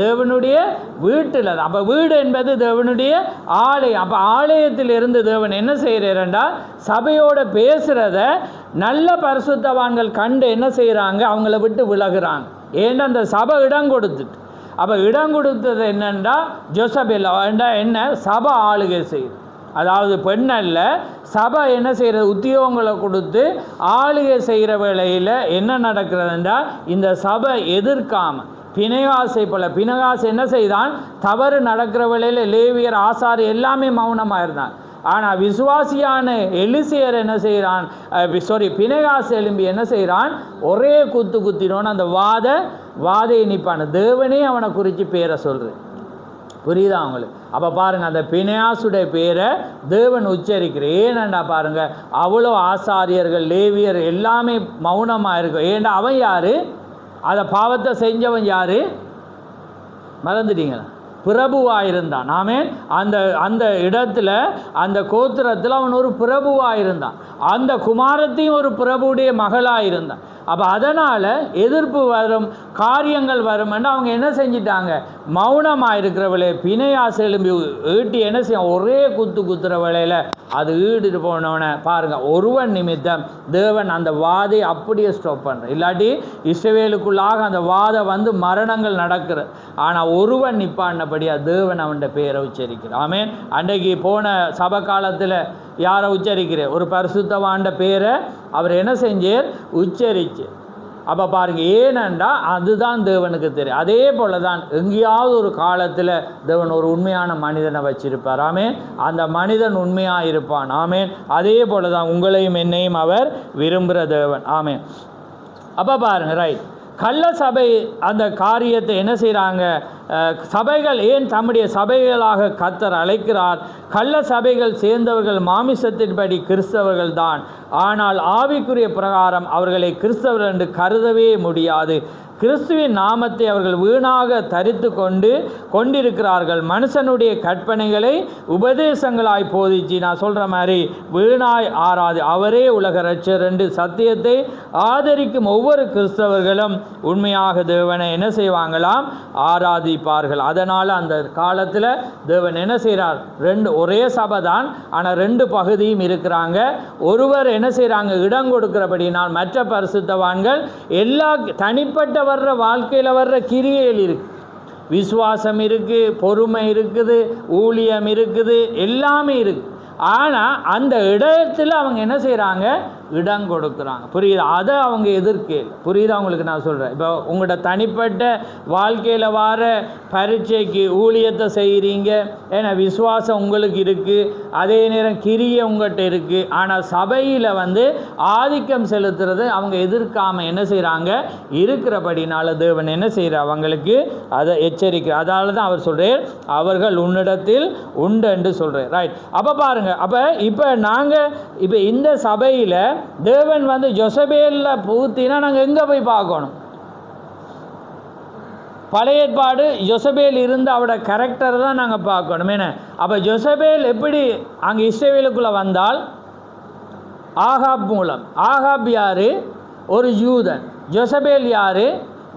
[SPEAKER 1] தேவனுடைய வீட்டில். அப்போ வீடு என்பது தேவனுடைய ஆலயம். அப்போ ஆலயத்திலிருந்து தேவன் என்ன செய்கிறாருண்டா சபையோட பேசுகிறத நல்ல பரிசுத்தவான்கள் கண்டு என்ன செய்கிறாங்க? அவங்கள விட்டு விலகுறாங்க. ஏன்னா அந்த சபை இடம் கொடுத்துட்டு. அப்போ இடம் கொடுத்தது என்னென்னா ஜோசபேல் என்ன சபை ஆளுகை செய்யுது. அதாவது பெண்ணல்ல, சபை என்ன செய்கிறது? உத்தியோகங்களை கொடுத்து ஆளுகை செய்கிற வேளையில் என்ன நடக்கிறதுண்டா இந்த சபை எதிர்க்காமல் பிணைகாசை போல பிணைகாசு என்ன செய்தான்? தவறு நடக்கிற வேளையில் லேவியர் ஆசாரி எல்லாமே மௌனமாக இருந்தான். ஆனால் விசுவாசியான எலிசியர் என்ன செய்கிறான்? பிணைகாசு எழும்பி என்ன செய்கிறான்? ஒரே குத்தினோன்னு அந்த வாதையை நிற்பான். தேவனே அவனை குறித்து பேரை சொல்கிறேன். புரியுதா அவங்களுக்கு? அப்போ பாருங்கள், அந்த பிணையாசுடைய பேரை தேவன் உச்சரிக்கிறேன். ஏனண்டா பாருங்கள், அவ்வளோ ஆசாரியர்கள் லேவியர் எல்லாமே மௌனமாக இருக்கும். ஏண்டா அவன் யார்? அதை பாவத்தை செஞ்சவன் யார்? மறந்துட்டீங்களா? பிரபுவாக இருந்தான். நாமே அந்த இடத்துல அந்த கோத்திரத்தில் அவன் ஒரு பிரபுவாக இருந்தான். அந்த குமாரத்தையும் ஒரு பிரபுடைய மகளாக இருந்தான். அப்போ அதனால் எதிர்ப்பு வரும், காரியங்கள் வரும் என்று அவங்க என்ன செஞ்சிட்டாங்க, மௌனமாக இருக்கிற வேலையை பிணையாசை எழும்பி ஈட்டி என்ன செய்யும், ஒரே குத்துற வேலையில் அது ஈடுட்டு போனவனை பாருங்கள், ஒருவன் நிமித்தம் தேவன் அந்த வாதை அப்படியே ஸ்டாப் பண்ணுற. இல்லாட்டி இஸ்ரவேலுக்குள்ளாக அந்த வாதம் வந்து மரணங்கள் நடக்கிறது. ஆனால் ஒருவன் நிப்பானபடியாக தேவன் அவன் பேரை உச்சரிக்கிறார். ஆமென். அன்றைக்கு போன சபை காலத்தில் யாரை உச்சரிக்கிறேன், ஒரு பரிசுத்தவாண்ட பேரை அவர் என்ன செஞ்சார், உச்சரிச்சு. அப்போ பாருங்கள், ஏனென்றா அதுதான் தேவனுக்கு தெரியும். அதே போல தான் எங்கேயாவது ஒரு காலத்தில் தேவன் ஒரு உண்மையான மனிதனை வச்சிருப்பார். ஆமேன். அந்த மனிதன் உண்மையாக இருப்பான். ஆமேன். அதே போல தான் உங்களையும் என்னையும் அவர் விரும்புகிற தேவன். ஆமேன். அப்போ பாருங்கள், ரைட், கள்ள சபை அந்த காரியத்தை என்ன செய்கிறாங்க, சபைகள் ஏன் தம்முடைய சபைகளாக கர்த்தர் அழைக்கிறார். கள்ள சபைகள் சேர்ந்தவர்கள் மாமிசத்தின்படி கிறிஸ்தவர்கள் தான், ஆனால் ஆவிக்குரிய பிரகாரம் அவர்களை கிறிஸ்தவர்கள் என்று கருதவே முடியாது. கிறிஸ்துவின் நாமத்தை அவர்கள் வீணாக தரித்து கொண்டிருக்கிறார்கள். மனுஷனுடைய கற்பனைகளை உபதேசங்களாய் போதிச்சு, நான் சொல்கிற மாதிரி வீணாய் ஆராது அவரே உலக இரட்சகர் என்று சத்தியத்தை ஆதரிக்கும் ஒவ்வொரு கிறிஸ்தவர்களும் உண்மையாக தேவனை என்ன செய்வாங்களாம், ஆராதிப்பார்கள். அதனால் அந்த காலத்தில் தேவன் என்ன செய்கிறார், ஒரே சபை தான், ஆனால் 2 பகுதியும் இருக்கிறாங்க. ஒருவர் என்ன செய்கிறாங்க, இடம் கொடுக்கிறபடினால் மற்ற பரிசுத்தவான்கள் எல்லா தனிப்பட்ட வர்ற வாழ்க்கையில் வர்ற கிரியைகள் இருக்குது, விசுவாசம் இருக்குது, பொறுமை இருக்குது, ஊழியம் இருக்குது, எல்லாமே இருக்குது. ஆனால் அந்த இடத்துல அவங்க என்ன செய்கிறாங்க, இடம் கொடுக்குறாங்க. புரியுது? அதை அவங்க எதிர்க்கல. புரியுது அவங்களுக்கு? நான் சொல்கிறேன், இப்போ உங்களோட தனிப்பட்ட வாழ்க்கையில் வர பரீட்சைக்கு ஊழியத்தை செய்கிறீங்க, ஏன்னா விசுவாசம் உங்களுக்கு இருக்குது, அதே நேரம் கிரியை உங்கள்கிட்ட இருக்குது. ஆனால் சபையில் வந்து ஆதிக்கம் செலுத்துறது அவங்க எதிர்க்காமல் என்ன செய்கிறாங்க, இருக்கிறபடினால தேவன் என்ன செய்கிறார், அவங்களுக்கு அதை எச்சரிக்கிறார். அதனால தான் அவர் சொல்கிறார், அவர்கள் உன்னிடத்தில் உண்டு என்று சொல்கிறார். ரைட். அப்போ பாருங்கள், அப்போ இப்போ இந்த சபையில் தேவன் வந்து ஜொசபேலில் பூத்தினா நாங்கள் எங்கே போய் பார்க்கணும்? பழைய ஏற்பாடு ஜொசபேல் இருந்து அவரோட கேரக்டரை தான் நாங்கள் பார்க்கணும். ஏன்னா அப்போ ஜொசபேல் எப்படி அங்கே இஸ்ரவேலுக்குள்ளே வந்தால், ஆகாப் மூலம். ஆகாப் யார்? ஒரு யூதன். ஜொசபேல் யார்?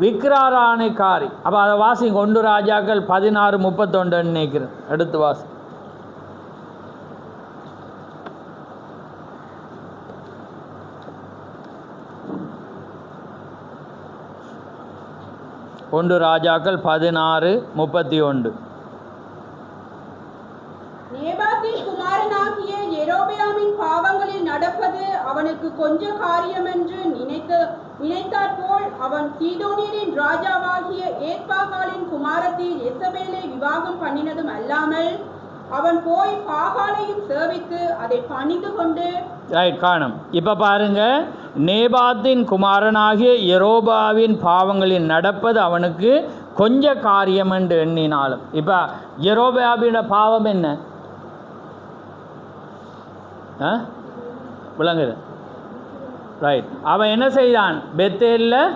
[SPEAKER 1] விக்கிராராணிக்காரி. அப்போ அதை வாசிங்க, 1 ராஜாக்கள் 16:31 நினைக்கிறேன். எடுத்து வாசி. 1 ராஜாக்கள் 16:31.
[SPEAKER 3] நேபாத்தின் குமாரனாகிய யெரொபெயாமின் பாவங்களில் நடப்பது அவனுக்கு கொஞ்ச காரியம் என்று நினைத்தாற்போல் அவன் சீதோனியரின் ராஜாவாகிய ஏத்பாகாலின் குமாரத்தி எசபேலை விவாகம் பண்ணினதும் அல்லாமல் அவன் போய் பாகாலையும் சேவித்து அதை பணிந்து கொண்டு.
[SPEAKER 1] ரைட், காணும். இப்போ பாருங்க, நேபாத்தின் குமாரனாகிய யெரொபெயாமின் பாவங்களில் நடப்பது அவனுக்கு கொஞ்ச காரியம் என்று எண்ணினாலும். இப்போ யெரொபெயாமின் பாவம் என்ன விளங்குது? ரைட். அவன் என்ன செய்தான்? பெத்தேலில்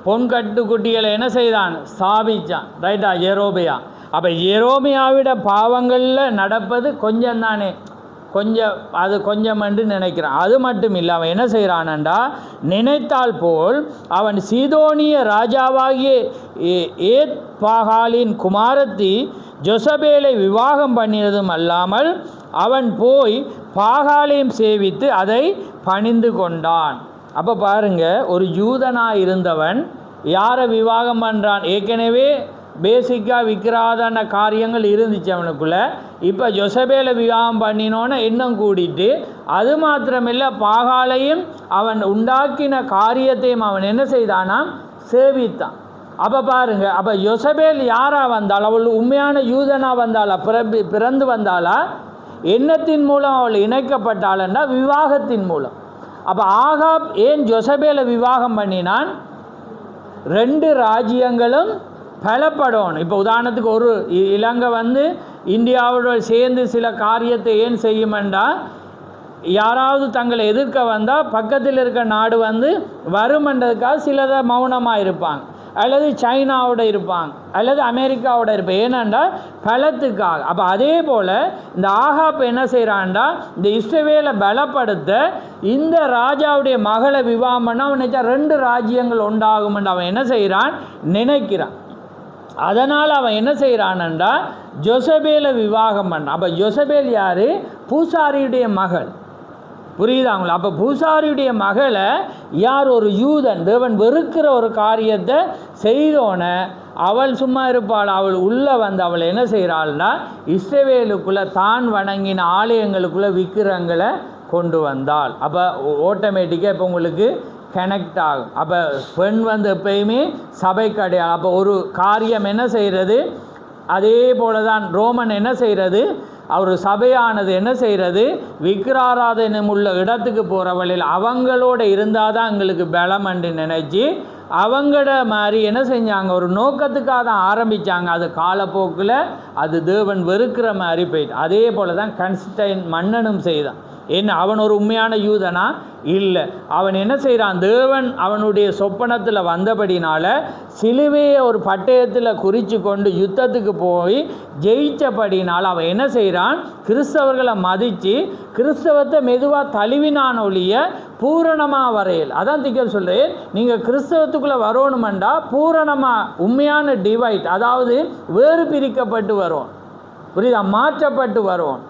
[SPEAKER 1] பொன்கட்டு குட்டிகளை என்ன செய்தான்? ஸ்தாபித்தான். ரைட்டா? யெரொபெயா. அப்போ யெரொபெயாவிட பாவங்களில் நடப்பது கொஞ்சம் தானே, அது கொஞ்சம் என்று நினைக்கிறான். அது மட்டும் இல்லை, அவன் என்ன செய்கிறானண்டா, நினைத்தால் போல் அவன் சீதோனிய ராஜாவாகிய ஏத்பாகாலின் குமாரத்தி ஜொசபேலை விவாகம் பண்ணினதும் அல்லாமல் அவன் போய் பாகாலையும் சேவித்து அதை பணிந்து கொண்டான். அப்போ பாருங்க, ஒரு யூதனாக இருந்தவன் யாரை விவாகம் பண்ணுறான்? ஏற்கனவே பேசிக்காக விற்கிறாதான காரியங்கள் இருந்துச்சு அவனுக்குள்ளே. இப்போ ஜொசபேலை விவாகம் பண்ணினோன்னு இன்னும் கூடிட்டு, அது மாத்திரமில்லை பாகாலையும் அவன் உண்டாக்கின காரியத்தையும் அவன் என்ன செய்தானாம்? சேவித்தான். அப்போ பாருங்க, அப்போ ஜொசபேல் யாராக வந்தாள்? அவள் உண்மையான யூதனாக வந்தாளா? பிறந்து வந்தாளா? எண்ணத்தின் மூலம் அவள் இணைக்கப்பட்டாள்னா விவாகத்தின் மூலம். அப்போ ஆகாப் ஏன் ஜொசபேலை விவாகம் பண்ணினான்? 2 ராஜ்யங்களும் பலப்படணும். இப்போ உதாரணத்துக்கு ஒரு இலங்கை வந்து இந்தியாவோட சேர்ந்து சில காரியத்தை ஏன் செய்யுமெண்டா, யாராவது தங்களை எதிர்க்க வந்தால் பக்கத்தில் இருக்க நாடு வந்து வருமென்றதுக்காக சிலதை மௌனமாக இருப்பாங்க. அல்லது சைனாவோட இருப்பாங்க அல்லது அமெரிக்காவோட இருப்பாங்க. ஏன்னாண்டா பலத்துக்காக. அப்போ அதே போல் இந்த ஆகாப் என்ன செய்கிறான்டா, இந்த இஸ்ரவேலை பலப்படுத்த இந்த ராஜாவுடைய மகளை விவாகம் பண்ண அவன் நினைச்சா 2 ராஜ்யங்கள் உண்டாகும்னு அவன் என்ன செய்கிறான், நினைக்கிறான். அதனால் அவன் என்ன செய்கிறான்டா, ஜொசபேலை விவாகம் பண்ணான். அப்போ ஜொசபேல் யார்? பூசாரியுடைய மகள். புரியுதாங்களா? அப்போ பூசாரியுடைய மகளை யார்? ஒரு யூதன், தேவன் வெறுக்கிற ஒரு காரியத்தை செய்தோன அவள் சும்மா இருப்பாள். அவள் உள்ளே வந்து அவள் என்ன செய்கிறாள்னா, இஸ்ரவேலுக்குள்ளே தான் வணங்கின ஆலயங்களுக்குள்ளே விக்கிரங்களை கொண்டு வந்தாள். அப்போ ஆட்டோமேட்டிக்காக இப்போ உங்களுக்கு கனெக்ட் ஆகும். அப்போ பெண் வந்து எப்பயுமே சபைக்கு அடையாளம். அப்போ ஒரு காரியம் என்ன செய்கிறது, அதே போல தான் ரோமன் என்ன செய்கிறது, அவர் சபையானது என்ன செய்கிறது, விக்கிராராதனை உள்ள இடத்துக்கு போகிறவழில் அவங்களோட இருந்தால் தான் எங்களுக்கு பலம் என்று நினச்சி அவங்கள மாதிரி என்ன செஞ்சாங்க, ஒரு நோக்கத்துக்காக தான் ஆரம்பித்தாங்க. அது காலப்போக்கில் அது தேவன் வெறுக்கிற மாதிரி போயிட்டு. அதே போல் தான் கன்ஸ்டைன் மன்னனும் செய்தான். என்ன அவன் ஒரு உண்மையான யூதனா? இல்லை. அவன் என்ன செய்கிறான், தேவன் அவனுடைய சொப்பனத்தில் வந்தபடினால சிலுவையை ஒரு பட்டயத்தில் குறித்து கொண்டு யுத்தத்துக்கு போய் ஜெயித்தபடினால் அவன் என்ன செய்கிறான், கிறிஸ்தவர்களை மதித்து கிறிஸ்தவத்தை மெதுவாக தழுவினான் ஒழிய பூரணமாக வரையல். அதான் திக்கல் சொல்கிறேன், நீங்கள் கிறிஸ்தவத்துக்குள்ளே வரணுமெண்டா பூரணமாக உண்மையான டிவைட், அதாவது வேறு பிரிக்கப்பட்டு வரும். புரியுதா? மாற்றப்பட்டு வரும்.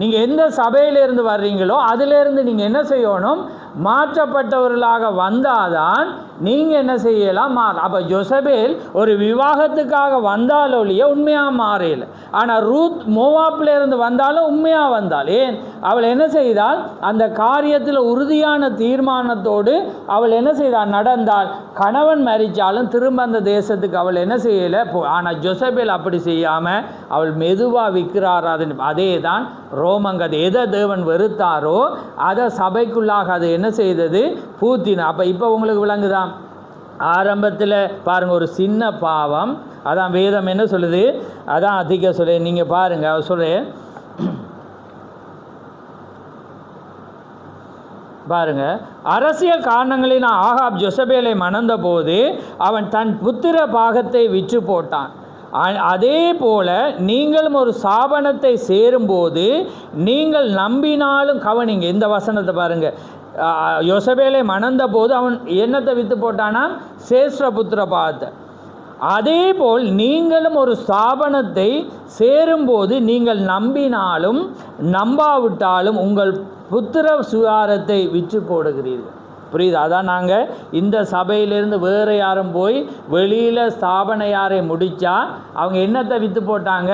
[SPEAKER 1] நீங்கள் எந்த சபையிலேருந்து வர்றீங்களோ அதிலேருந்து நீங்கள் என்ன செய்யணும், மாற்றப்பட்டவர்களாக வந்தாதான் நீங்கள் என்ன செய்யலாம், அப்போ ஜொசபேல் ஒரு விவாகத்துக்காக வந்தாலொழிய உண்மையாக மாறல. ஆனால் ரூத் மோவாப்பிலேருந்து வந்தாலும் உண்மையாக வந்தாள். ஏன்? அவள் என்ன செய்தால், அந்த காரியத்தில் உறுதியான தீர்மானத்தோடு அவள் என்ன செய்தாள், நடந்தாள். கணவன் மரித்தாலும் திரும்ப அந்த தேசத்துக்கு அவள் என்ன செய்யலை. ஆனால் ஜொசபேல் அப்படி செய்யாமல் அவள் மெதுவாக விற்கிறாராது. அதே தான் ரோமங்கதை. எதை தேவன் வெறுத்தாரோ அதை சபைக்குள்ளாக அது என்ன செய்தது, பூத்தின. அப்போ இப்போ உங்களுக்கு விளங்குதான். ஆரம்பத்தில் பாருங்கள், ஒரு சின்ன பாவம், அதான் வேதம் என்ன சொல்லுது, அதான் அதிக சொல்ல. நீங்கள் பாருங்கள், அவர் சொல்கிறேன் பாருங்க, அரசியல் காரணங்களில் ஆகாப் ஜொசபேலை மணந்த போது அவன் தன் புத்திர பாகத்தை விற்று போட்டான். அதே போல நீங்களும் ஒரு சாபனத்தை சேரும்போது நீங்கள் நம்பினாலும், கவனிங்க இந்த வசனத்தை பாருங்கள், யோசபேலை மணந்த போது அவன் என்னத்தை விற்று போட்டானா, சேஷ்டபுத்திர பாகத்தை. அதே போல் நீங்களும் ஒரு ஸ்தாபனத்தை சேரும்போது நீங்கள் நம்பினாலும் நம்பாவிட்டாலும் உங்கள் புத்திர சுகாரத்தை விற்று போடுகிறீர்கள். புரியுது? அதான் நாங்கள் இந்த சபையிலேருந்து வேறு யாரும் போய் வெளியில் ஸ்தாபன யாரை முடித்தா அவங்க என்னத்தை விற்று போட்டாங்க,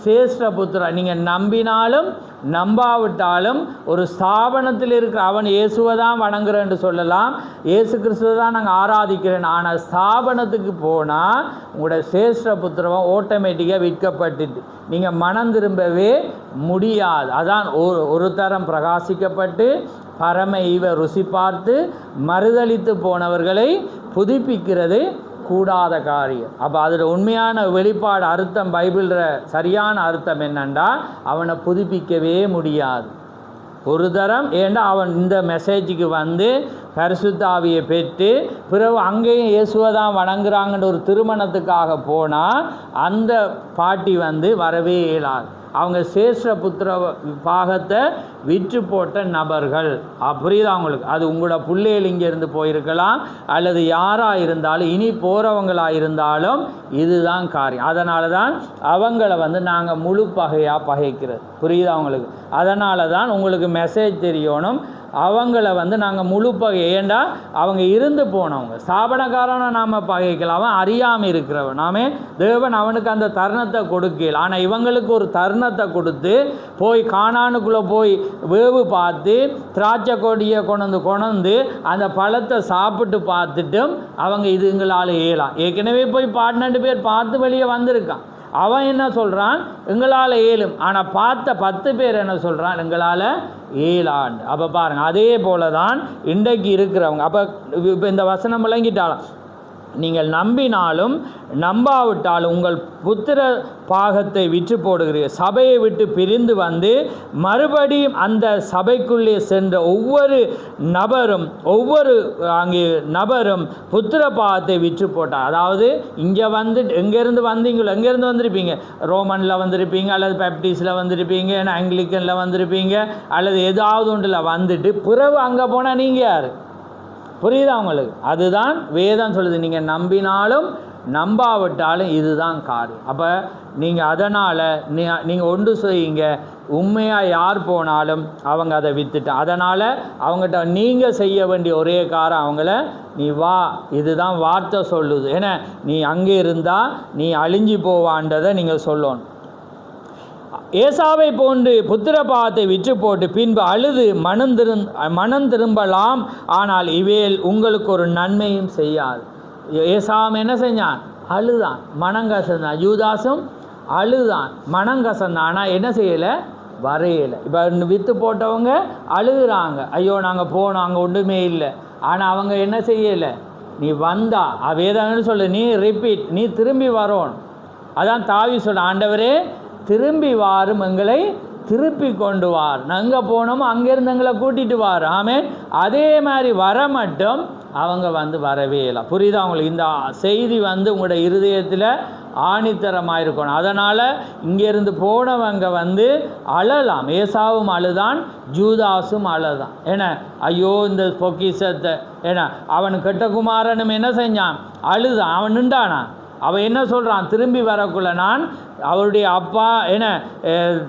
[SPEAKER 1] சேஷ்டபுத்திரா. நீங்கள் நம்பினாலும் நம்பாவிட்டாலும் ஒரு ஸ்தாபனத்தில் இருக்கிற அவன் இயேசுவை தான் வணங்குறேன்னு சொல்லலாம், இயேசு கிறிஸ்துவை தான் நாங்கள் ஆராதிக்கிறேன். ஆனால் ஸ்தாபனத்துக்கு போனால் உங்களோட சேஷ்டபுத்திரம் ஆட்டோமேட்டிக்காக விற்கப்பட்டுட்டு நீங்கள் மனம் திரும்பவே முடியாது. அதான் ஒரு தரம் பிரகாசிக்கப்பட்டு பரம ஈவ ருசி பார்த்து மறுதளித்து போனவர்களை புதுப்பிக்கிறது கூடாத காரியம். அப்போ அதில் உண்மையான வெளிப்பாடு அர்த்தம், பைபிளில் சரியான அர்த்தம் என்னென்னா, அவனை புதுப்பிக்கவே முடியாது ஒரு தரம். ஏன்னா அவன் இந்த மெசேஜுக்கு வந்து பரிசுத்த ஆவியை பெற்று பிறகு அங்கேயும் இயேசுவை தான் வணங்குறாங்கன்ற ஒரு திருமணத்துக்காக போனால் அந்த பாட்டி வந்து வரவே இயலாது. அவங்க சேஷ்டபுத்திர பாகத்தை விற்று போட்ட நபர்கள். புரியுதா அவங்களுக்கு? அது உங்களோட பிள்ளைகள் இங்கேருந்து போயிருக்கலாம், அல்லது யாராக இருந்தாலும் இனி போகிறவங்களாக இருந்தாலும் இதுதான் காரியம். அதனால தான் அவங்கள வந்து நாங்கள் முழு பகையாக பகைக்கிறது. புரியுதா அவங்களுக்கு? அதனால தான் உங்களுக்கு மெசேஜ் தெரியணும், அவங்கள வந்து நாங்கள் முழு பகை. ஏண்டா அவங்க இருந்து போனவங்க. ஸ்தாபனக்காரனை நாம் பகைக்கலாம், அவன் அறியாமல் இருக்கிறவன். நாமே தேவன் அவனுக்கு அந்த தருணத்தை கொடுக்கல. ஆனால் இவங்களுக்கு ஒரு தருணத்தை கொடுத்து போய் கானானுக்குள்ளே போய் வேவு பார்த்து திராட்சை கொடியை கொண்டு அந்த பழத்தை சாப்பிட்டு பார்த்துட்டும் அவங்க இதுங்களால் ஏலாம். ஏற்கனவே போய் 12 பேர் பார்த்து வெளியே வந்திருக்கான். அவன் என்ன சொல்கிறான், எங்களால் ஏழும். ஆனால் பார்த்த 10 பேர் என்ன சொல்கிறான், எங்களால் ஏழாண்டு. அப்போ பாருங்கள், அதே போல தான் இன்றைக்கு இருக்கிறவங்க. அப்போ இப்போ இந்த வசனம் விளங்கிட்டாலும் நீங்கள் நம்பினாலும் நம்பாவிட்டாலும் உங்கள் புத்திர பாகத்தை விற்று போடுகிறீர்கள். சபையை விட்டு பிரிந்து வந்து மறுபடியும் அந்த சபைக்குள்ளே சென்ற ஒவ்வொரு நபரும் புத்திர பாகத்தை விற்று போட்டார். அதாவது இங்கே வந்து எங்கேருந்து வந்தீங்களோ, எங்கேருந்து வந்திருப்பீங்க, ரோமனில் வந்திருப்பீங்க, அல்லது பேப்டிஸ்டில் வந்திருப்பீங்க, ஆங்கிலிக்கனில் வந்திருப்பீங்க, அல்லது ஏதாவது ஒன்றில் வந்துட்டு பிறகு அங்கே போனால் நீங்கள் யார்? புரியுதா உங்களுக்கு? அதுதான் வேதம் சொல்லுது. நீங்கள் நம்பினாலும் நம்பாவிட்டாலும் இதுதான் காரியம். அப்போ நீங்கள் அதனால் நீங்கள் ஒன்று செய்யுங்க, உண்மையாக யார் போனாலும் அவங்க அதை விற்றுட்டான். அதனால் அவங்ககிட்ட நீங்கள் செய்ய வேண்டிய ஒரே காரம் அவங்கள நீ வா, இதுதான் வார்த்தை சொல்லுது. ஏன்னா நீ அங்கே இருந்தால் நீ அழிஞ்சு போவான்றதை நீங்கள் சொல்லணும். ஏசாவை போன்று புத்திர பாகத்தை விற்று போட்டு பின்பு அழுது மனம் திரும்பலாம், ஆனால் இவையில் உங்களுக்கு ஒரு நன்மையும் செய்யாது. ஏசாவும் என்ன செஞ்சான்? அழுதான், மனங்கசந்தான். யூதாசும் அழுதான், மனங்கசந்தான். ஆனால் என்ன செய்யலை? வரையலை. இப்போ விற்று போட்டவங்க அழுகுறாங்க, ஐயோ நாங்கள் போனோம், அங்கே ஒன்றுமே இல்லை. ஆனால் அவங்க என்ன செய்யலை? நீ வந்தா வேதம்னு சொல்லு, நீ ரிப்பீட், நீ திரும்பி வரணும். அதான் தாவி சொல்ல, ஆண்டவரே திரும்பி வாரும், எங்களை திருப்பி கொண்டு வார். நாங்கள் போனோமோ அங்கேருந்து எங்களை கூட்டிகிட்டு வார். ஆமென். அதே மாதிரி வர மட்டும் அவங்க வந்து வரவே இல்லை. புரியுதா அவங்களுக்கு? இந்த செய்தி வந்து உங்களோட இருதயத்தில் ஆணித்தரமாக இருக்கணும். அதனால் இங்கேருந்து போனவங்க வந்து அழலாம். ஏசாவும் அழுதான், ஜூதாசும் அழுதான். ஏன்னா ஐயோ இந்த பொக்கிஷத்தை, ஏன்னா அவன் கெட்ட குமாரனும் என்ன செஞ்சான்? அழுதான். அவன் நின்றானா? அவன் என்ன சொல்கிறான்? திரும்பி வரக்குள்ள நான் அவருடைய அப்பா என்ன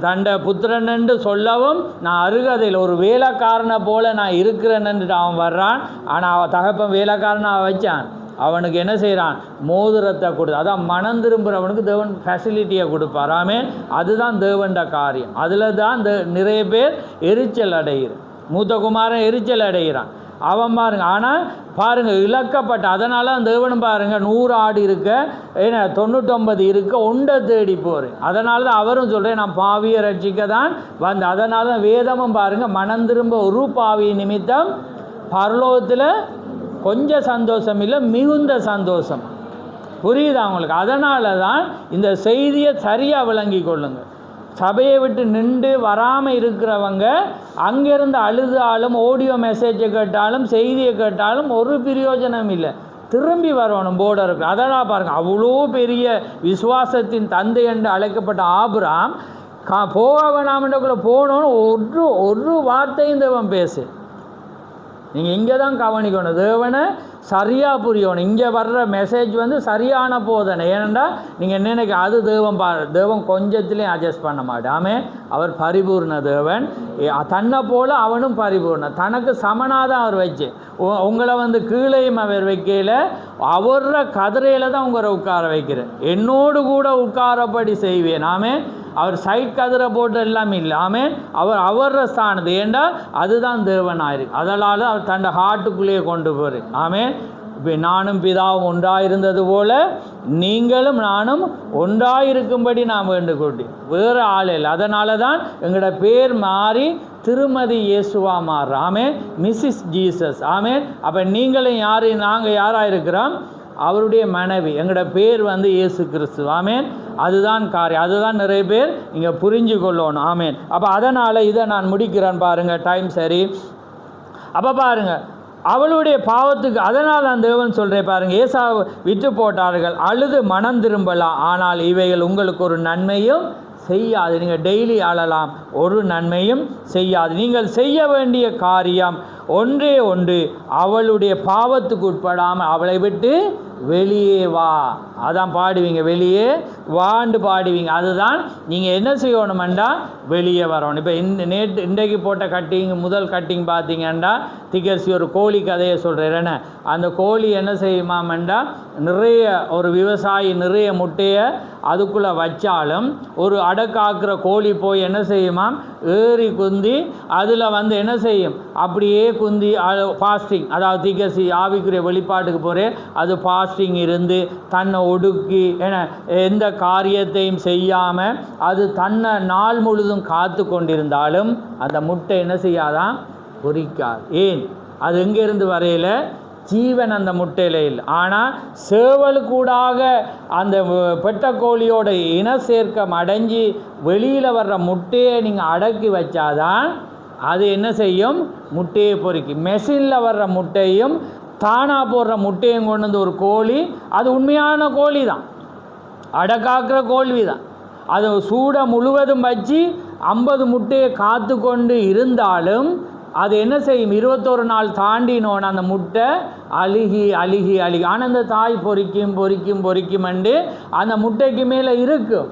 [SPEAKER 1] தண்ட புத்திரன் என்று சொல்லவும் நான் அருகதையில் ஒரு வேலைக்காரனை போல நான் இருக்கிறேன்னு அவன் வர்றான். ஆனால் அவன் தகப்பன் வேலைக்காரனை வச்சான். அவனுக்கு என்ன செய்கிறான்? மோதிரத்தை கொடு. அதான் மனம் திரும்புகிறவனுக்கு தேவன் ஃபெசிலிட்டியை கொடுப்பாராமே. அதுதான் தேவண்ட காரியம். அதில் தான் நிறைய பேர் எரிச்சல் அடைகிறான். மூத்த குமாரன் எரிச்சல் அடைகிறான். அவன் பாருங்க. ஆனால் பாருங்கள் இழக்கப்பட்ட, அதனால அந்த தேவனும் பாருங்கள் 100 ஆடு இருக்க, ஏன்னா 99 இருக்க ஒன்றை தேடி போகிறேன். அதனால தான் அவரும் சொல்கிறேன், நான் பாவியை ரட்சிக்க தான் வந்து. அதனால தான் வேதமும் பாருங்கள், மனம் திரும்ப ஒரு பாவி நிமித்தம் பரலோகத்தில் கொஞ்சம் சந்தோஷம் இல்லை, மிகுந்த சந்தோஷம். புரியுதா உங்களுக்கு? அதனால தான் இந்த செய்தியை சரியாக விளங்கி கொள்ளுங்கள். சபையை விட்டு நின்று வராமல் இருக்கிறவங்க அங்கேருந்து அழுதாலும் ஆடியோ மெசேஜை கேட்டாலும் செய்தியை கேட்டாலும் ஒரு பிரயோஜனம் இல்லை. திரும்பி வரணும் போர்டு இருக்கு. அதெல்லாம் பாருங்கள், அவ்வளோ பெரிய விசுவாசத்தின் தந்தை என்று அழைக்கப்பட்ட ஆபிரகாம் போக வேணாம்ன்றக்குள்ளே போகணுன்னு ஒரு வார்த்தையும் தேவன் பேசு. நீங்கள் இங்கே தான் கவனிக்கணும், தேவனை சரியாக புரியணும். இங்கே வர்ற மெசேஜ் வந்து சரியான போதனை. ஏனென்றா நீங்கள் நினைக்க அது தேவன் கொஞ்சத்துலேயும் அட்ஜஸ்ட் பண்ண மாட்டாமே. அவர் பரிபூர்ண தேவன். தன்னை போல் அவனும் பரிபூர்ணம். தனக்கு சமனாக தான் அவர் வச்சு உங்களை வந்து கீழேயும் அவர் வைக்கல, அவர கதிரையில் தான் உங்களை உட்கார வைக்கிறேன். என்னோடு கூட உட்காரப்படி செய்வேன். ஆமே. அவர் சைட் கதிரை போட்டு எல்லாம் இல்லை. ஆமேன். அவர ஸ்தானது. ஏண்டா அதுதான் தேவனாயிருக்கு. அதனால் அவர் தன் ஹார்ட்டுக்குள்ளேயே கொண்டு போகிறேன். ஆமேன். இப்போ நானும் பிதாவும் ஒன்றாயிருந்தது போல நீங்களும் நானும் ஒன்றாயிருக்கும்படி நான் வேண்டுகொண்டேன். வேறு ஆள் இல்லை. அதனால தான் எங்களோட பேர் மாறி திருமதி இயேசுவா மாறுறோம். ஆமேன். Mrs Jesus. ஆமேன். அப்போ நீங்களும் யார்? நாங்கள் யாராக இருக்கிறோம்? அவருடைய மனைவி. எங்களோட பேர் வந்து இயேசு கிறிஸ்து. ஆமேன். அதுதான் காரியம். அதுதான் நிறைய பேர் இங்கே புரிஞ்சு கொள்ளணும். ஆமேன். அப்போ அதனால் இதை நான் முடிக்கிறேன் பாருங்கள், டைம் சரி. அப்போ பாருங்கள், அவளுடைய பாவத்துக்கு அதனால் நான் தேவன் சொல்கிறேன் பாருங்கள், ஏசாவை விற்று போட்டார்கள், அழுது மனம் திரும்பலாம், ஆனால் இவைகள் உங்களுக்கு ஒரு நன்மையும் செய்யாது. நீங்கள் டெய்லி அழலாம், ஒரு நன்மையும் செய்யாது. நீங்கள் செய்ய வேண்டிய காரியம் ஒன்றே ஒன்று, அவளுடைய பாவத்துக்கு உட்படாமல் அவளை விட்டு வெளியே வா. அதான் பாடுவீங்க, வெளியே வாண்டு பாடுவீங்க. அதுதான் நீங்கள் என்ன செய்யணுமெண்டா வெளியே வரணும். இப்போ இன்றைக்கு போட்ட கட்டிங், முதல் கட்டிங் பார்த்தீங்கன்னா திகர்சி ஒரு கோழி கதையை சொல்கிறேன். அந்த கோழி என்ன செய்யுமாமெண்டா, நிறைய ஒரு விவசாயி நிறைய முட்டையை அதுக்குள்ளே வச்சாலும் ஒரு அடக்காக்குற கோழி போய் என்ன செய்யுமாம், ஏறி குந்தி அதில் வந்து என்ன செய்யும், அப்படியே குந்தி ஃபாஸ்டிங், அதாவது திகர்சி ஆவிக்குரிய வெளிப்பாட்டுக்கு போகிறேன், அது ஃபாஸ்டிங் இருந்து தன்னை ஒடுக்கி எந்த காரியத்தையும் செய்யாமல் அது தன்னை நாள் முழுதும் காத்து கொண்டிருந்தாலும் அந்த முட்டை என்ன செய்யாதான், பொரிக்காது. ஏன்? அது எங்கேருந்து வரையில் ஜீவன் அந்த முட்டையில் இல்லை. ஆனால் சேவலுக்கூடாக அந்த பெட்டக்கோழியோட இன சேர்க்கம் அடைஞ்சி வெளியில் வர்ற முட்டையை நீங்கள் அடக்கி வச்சாதான் அது என்ன செய்யும், முட்டையை பொறிக்கும். மெஷினில் வர்ற முட்டையும் தானாக போடுற முட்டையும் கொண்டு வந்து ஒரு கோழி, அது உண்மையான கோழி தான், அடக்காக்குற கோழி தான். அது சூட முழுவதும் வச்சு 50 முட்டையை காத்து கொண்டு இருந்தாலும் அது என்ன செய்யும், 21 நாள் தாண்டினோன்னு அந்த முட்டை அழுகி அழுகி அழுகி. ஆனால் அந்த தாய் பொறிக்குமெண்டு அந்த முட்டைக்கு மேலே இருக்கும்.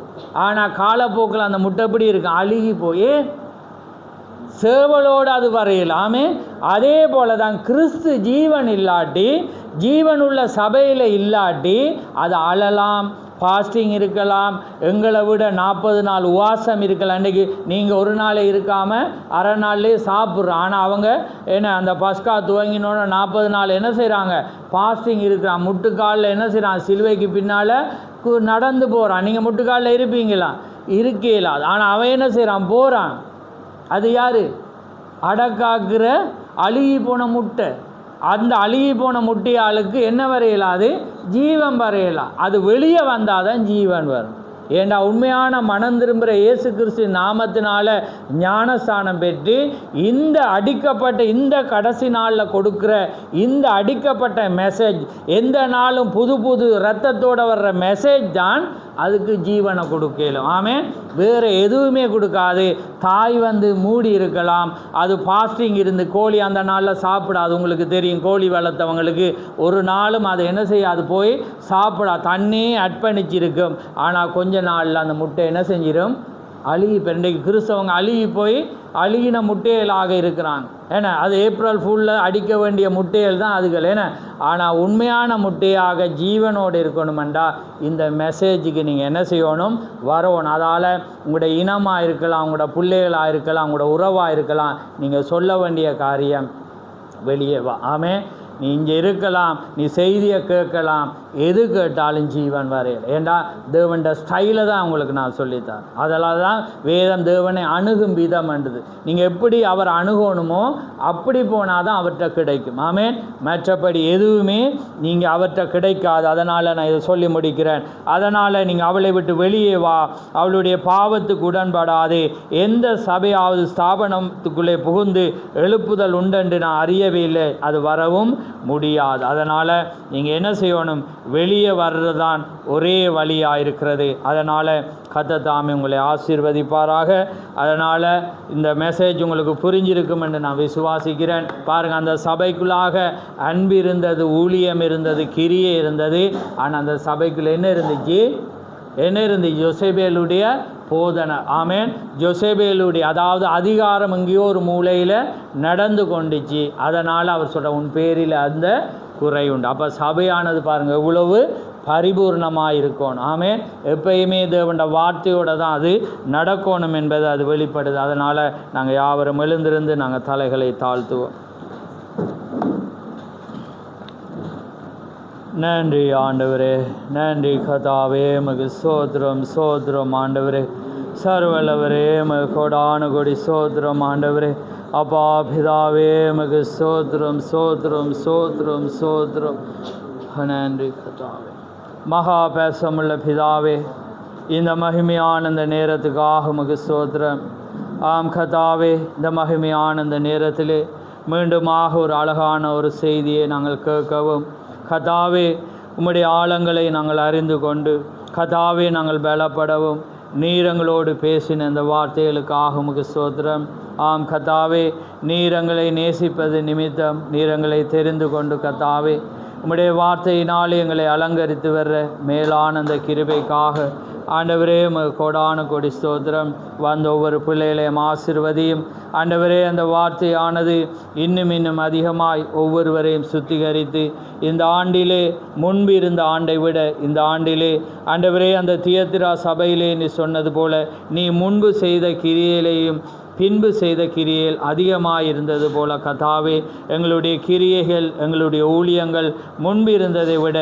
[SPEAKER 1] ஆனால் காலப்போக்கில் அந்த முட்டை எப்படி இருக்கும், அழுகி போய் சேவலோடு அது வரையலாமே. அதே போல தான் கிறிஸ்து ஜீவன் இல்லாட்டி, ஜீவனுள்ள சபையில் இல்லாட்டி அது அழலாம், ஃபாஸ்டிங் இருக்கலாம், எங்களை விட 40 நாள் உவாசம் இருக்கலாம். அன்றைக்கி நீங்கள் ஒரு நாள் இருக்காமல் அரை நாள்லேயே சாப்பிட்றோம். ஆனால் அவங்க என்ன அந்த பஸ்கா துவங்கினோன்னு 40 நாள் என்ன செய்கிறாங்க, ஃபாஸ்டிங் இருக்கிறான். முட்டுக்காலில் என்ன செய்கிறான், சிலுவைக்கு பின்னால் நடந்து போகிறான். நீங்கள் முட்டுக்காலில் இருப்பீங்களா, இருக்கீங்களா? ஆனால் அவன் என்ன செய்கிறான், போகிறான். அது யார், அடக்காக்குற அழுகி போன முட்டை. அந்த அழுகி போன முட்டையாளுக்கு என்ன வரையலாம், அது ஜீவன் வரையலாம். அது வெளியே வந்தால் தான் ஜீவன் வரும். ஏண்டா உண்மையான மனம் திரும்புகிற இயேசு கிறிஸ்து நாமத்தினால ஞானஸ்தானம் பெற்று இந்த அடிக்கப்பட்ட இந்த கடைசி நாளில் கொடுக்குற இந்த அடிக்கப்பட்ட மெசேஜ், எந்த நாளும் புது புது இரத்தத்தோடு வர்ற மெசேஜ் தான் அதுக்கு ஜீவனை கொடுக்கலும். ஆமென். வேறு எதுவுமே கொடுக்காது. தாய் வந்து மூடி இருக்கலாம், அது ஃபாஸ்டிங் இருந்து கோழி அந்த நாளில் சாப்பிடாது. உங்களுக்கு தெரியும், கோழி வளர்த்தவங்களுக்கு ஒரு நாளும் அதை என்ன செய்யாது, போய் சாப்பிடா, தண்ணி அர்ப்பணிச்சிருக்கும். ஆனால் கொஞ்ச நாளில் அந்த முட்டை என்ன செஞ்சிடும், அழுகி. இன்றைக்கு கிறிஸ்தவங்க அழுகி போய் அழுகின முட்டைகளாக இருக்கிறாங்க. ஏன்னா அது ஏப்ரல் ஃபுல்லில் அடிக்க வேண்டிய முட்டைகள் தான் அதுகள். ஏன்னா ஆனால் உண்மையான முட்டையாக ஜீவனோடு இருக்கணுமெண்டா இந்த மெசேஜுக்கு நீங்கள் என்ன செய்யணும், வரணும். அதால் உங்களோட இனமாக இருக்கலாம், உங்களோட பிள்ளைகளாக இருக்கலாம், உங்களோட உறவாக இருக்கலாம், நீங்கள் சொல்ல வேண்டிய காரியம் வெளியே வா. ஆமே. நீ இங்கே இருக்கலாம், நீ செய்தியை கேட்கலாம், எது கேட்டாலும் ஜீவன் வரையலை. ஏண்டா தேவன்ட ஸ்டைலை தான் உங்களுக்கு நான் சொல்லித்தரேன். அதெல்லாம் தான் வேதம் தேவனை அணுகும் விதம் என்றது. நீங்கள் எப்படி அவர் அணுகணுமோ அப்படி போனால் தான் அவர்கிட்ட கிடைக்கும். ஆமேன். மற்றபடி எதுவுமே நீங்கள் அவர்கிட்ட கிடைக்காது. அதனால் நான் இதை சொல்லி முடிக்கிறேன். அதனால் நீங்கள் அவளை விட்டு வெளியே வா, அவளுடைய பாவத்துக்கு உடன்படாதே, எந்த சபையாவது ஸ்தாபனத்துக்குள்ளே புகுந்து எழுப்புதல் உண்டென்று நான் அறியவே இல்லை, அது வரவும் முடியாது. அதனால் நீங்கள் என்ன செய்யணும், வெளியே வர்றதுதான் ஒரே வழியாக இருக்கிறது. அதனால் கர்த்தர் தாமே உங்களை ஆசீர்வதிப்பாராக. அதனால் இந்த மெசேஜ் உங்களுக்கு புரிஞ்சிருக்கும் என்று நான் விசுவாசிக்கிறேன். பாருங்கள், அந்த சபைக்குள்ளாக அன்பு இருந்தது, ஊழியம் இருந்தது, கிரியை இருந்தது. ஆனால் அந்த சபைக்குள்ளே என்ன இருந்துச்சு, ஜோசேபேலுடைய போதனை. ஆமேன். ஜோசேபேலுடைய அதாவது அதிகாரம் எங்கேயோ ஒரு மூலையில் நடந்து கொண்டுச்சு. அதனால் அவர் சொல்கிற உன் பேரில் அந்த குறை உண்டு. அப்போ சபையானது பாருங்கள் எவ்வளவு பரிபூர்ணமாக இருக்கணும். ஆமேன். எப்பயுமே தேவண்ட வார்த்தையோடு தான் அது நடக்கணும் என்பது அது வெளிப்படுது. அதனால் நாங்கள் யாவரும் எழுந்திருந்து நாங்கள் தலைகளை தாழ்த்துவோம். நன்றி ஆண்டவரே, நன்றி கர்த்தாவே, மகு சோத்திரம் ஆண்டவரே, சர்வலவரே, மகு கோடான கொடி சோத்திரம் ஆண்டவரே. அப்பா பிதாவே, மகு சோத்திரம். நன்றி கர்த்தாவே. மகா பேசமுள்ள பிதாவே, இந்த மகிமையான இந்த நேரத்துக்காக மகு சோத்திரம். ஆம் கர்த்தாவே, இந்த மகிமையான இந்த நேரத்திலே மீண்டுமாக ஒரு அழகான ஒரு செய்தியை நாங்கள் கேட்கவும், கர்த்தாவே உம்முடைய ஆழங்களை நாங்கள் அறிந்து கொண்டு, கர்த்தாவே நாங்கள் பலப்படவும் நீரங்களோடு பேசின இந்த வார்த்தைகளுக்காக உமக்கு ஸ்தோத்திரம். ஆம் கர்த்தாவே, நீரங்களை நேசிப்பது நிமித்தம் நீரங்களை தெரிந்து கொண்டு கர்த்தாவே உம்முடைய வார்த்தையினால் எங்களை அலங்கரித்து வர்ற மேலான அந்த கிருபைக்காக ஆண்டவரே கோடான கொடி ஸ்தோத்திரம். வந்த ஒவ்வொரு பிள்ளைகளையும் ஆசீர்வதியும் ஆண்டவரே. அந்த வார்த்தையானது இன்னும் அதிகமாய் ஒவ்வொருவரையும் சுத்திகரித்து இந்த ஆண்டிலே முன்பு இருந்த ஆண்டை விட இந்த ஆண்டிலே ஆண்டவரே அந்த தியத்திரா சபையிலே நீ சொன்னது போல நீ முன்பு செய்த கிரியையிலேயும் பின்பு செய்த கிரியைகள் அதிகமாக இருந்தது போல கர்த்தாவே எங்களுடைய கிரியைகள் எங்களுடைய ஊழியங்கள் முன்பு இருந்ததை விட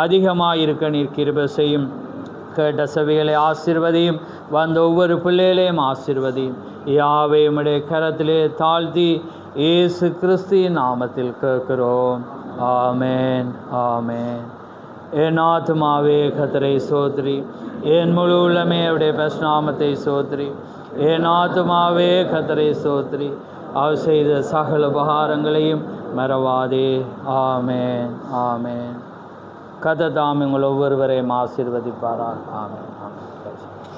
[SPEAKER 1] அதிகமாக இருக்க நீர் கிருபை செய்யும். கேட்ட சபைகளை ஆசீர்வதியும், வந்த ஒவ்வொரு பிள்ளைகளையும் ஆசீர்வதியும். யாவை உம்முடைய கரத்திலே தாழ்த்தி இயேசு கிறிஸ்துவின் நாமத்தில் கேட்கிறோம். ஆமென் ஆமென். என் ஆத்துமாவே கர்த்தரை சோத்ரி, என் முழு உள்ளமே அவருடைய பரிசுநாமத்தை சோத்ரி. என் ஆத்துமாவே கர்த்தரை சோத்ரி, அவர் செய்த சகல உபகாரங்களையும் மறவாதே. ஆமென் ஆமென். கர்த்தர் தாம் உங்கள் ஒவ்வொருவரையும் ஆசீர்வதிப்பாராக. ஆமென் ஆமென்.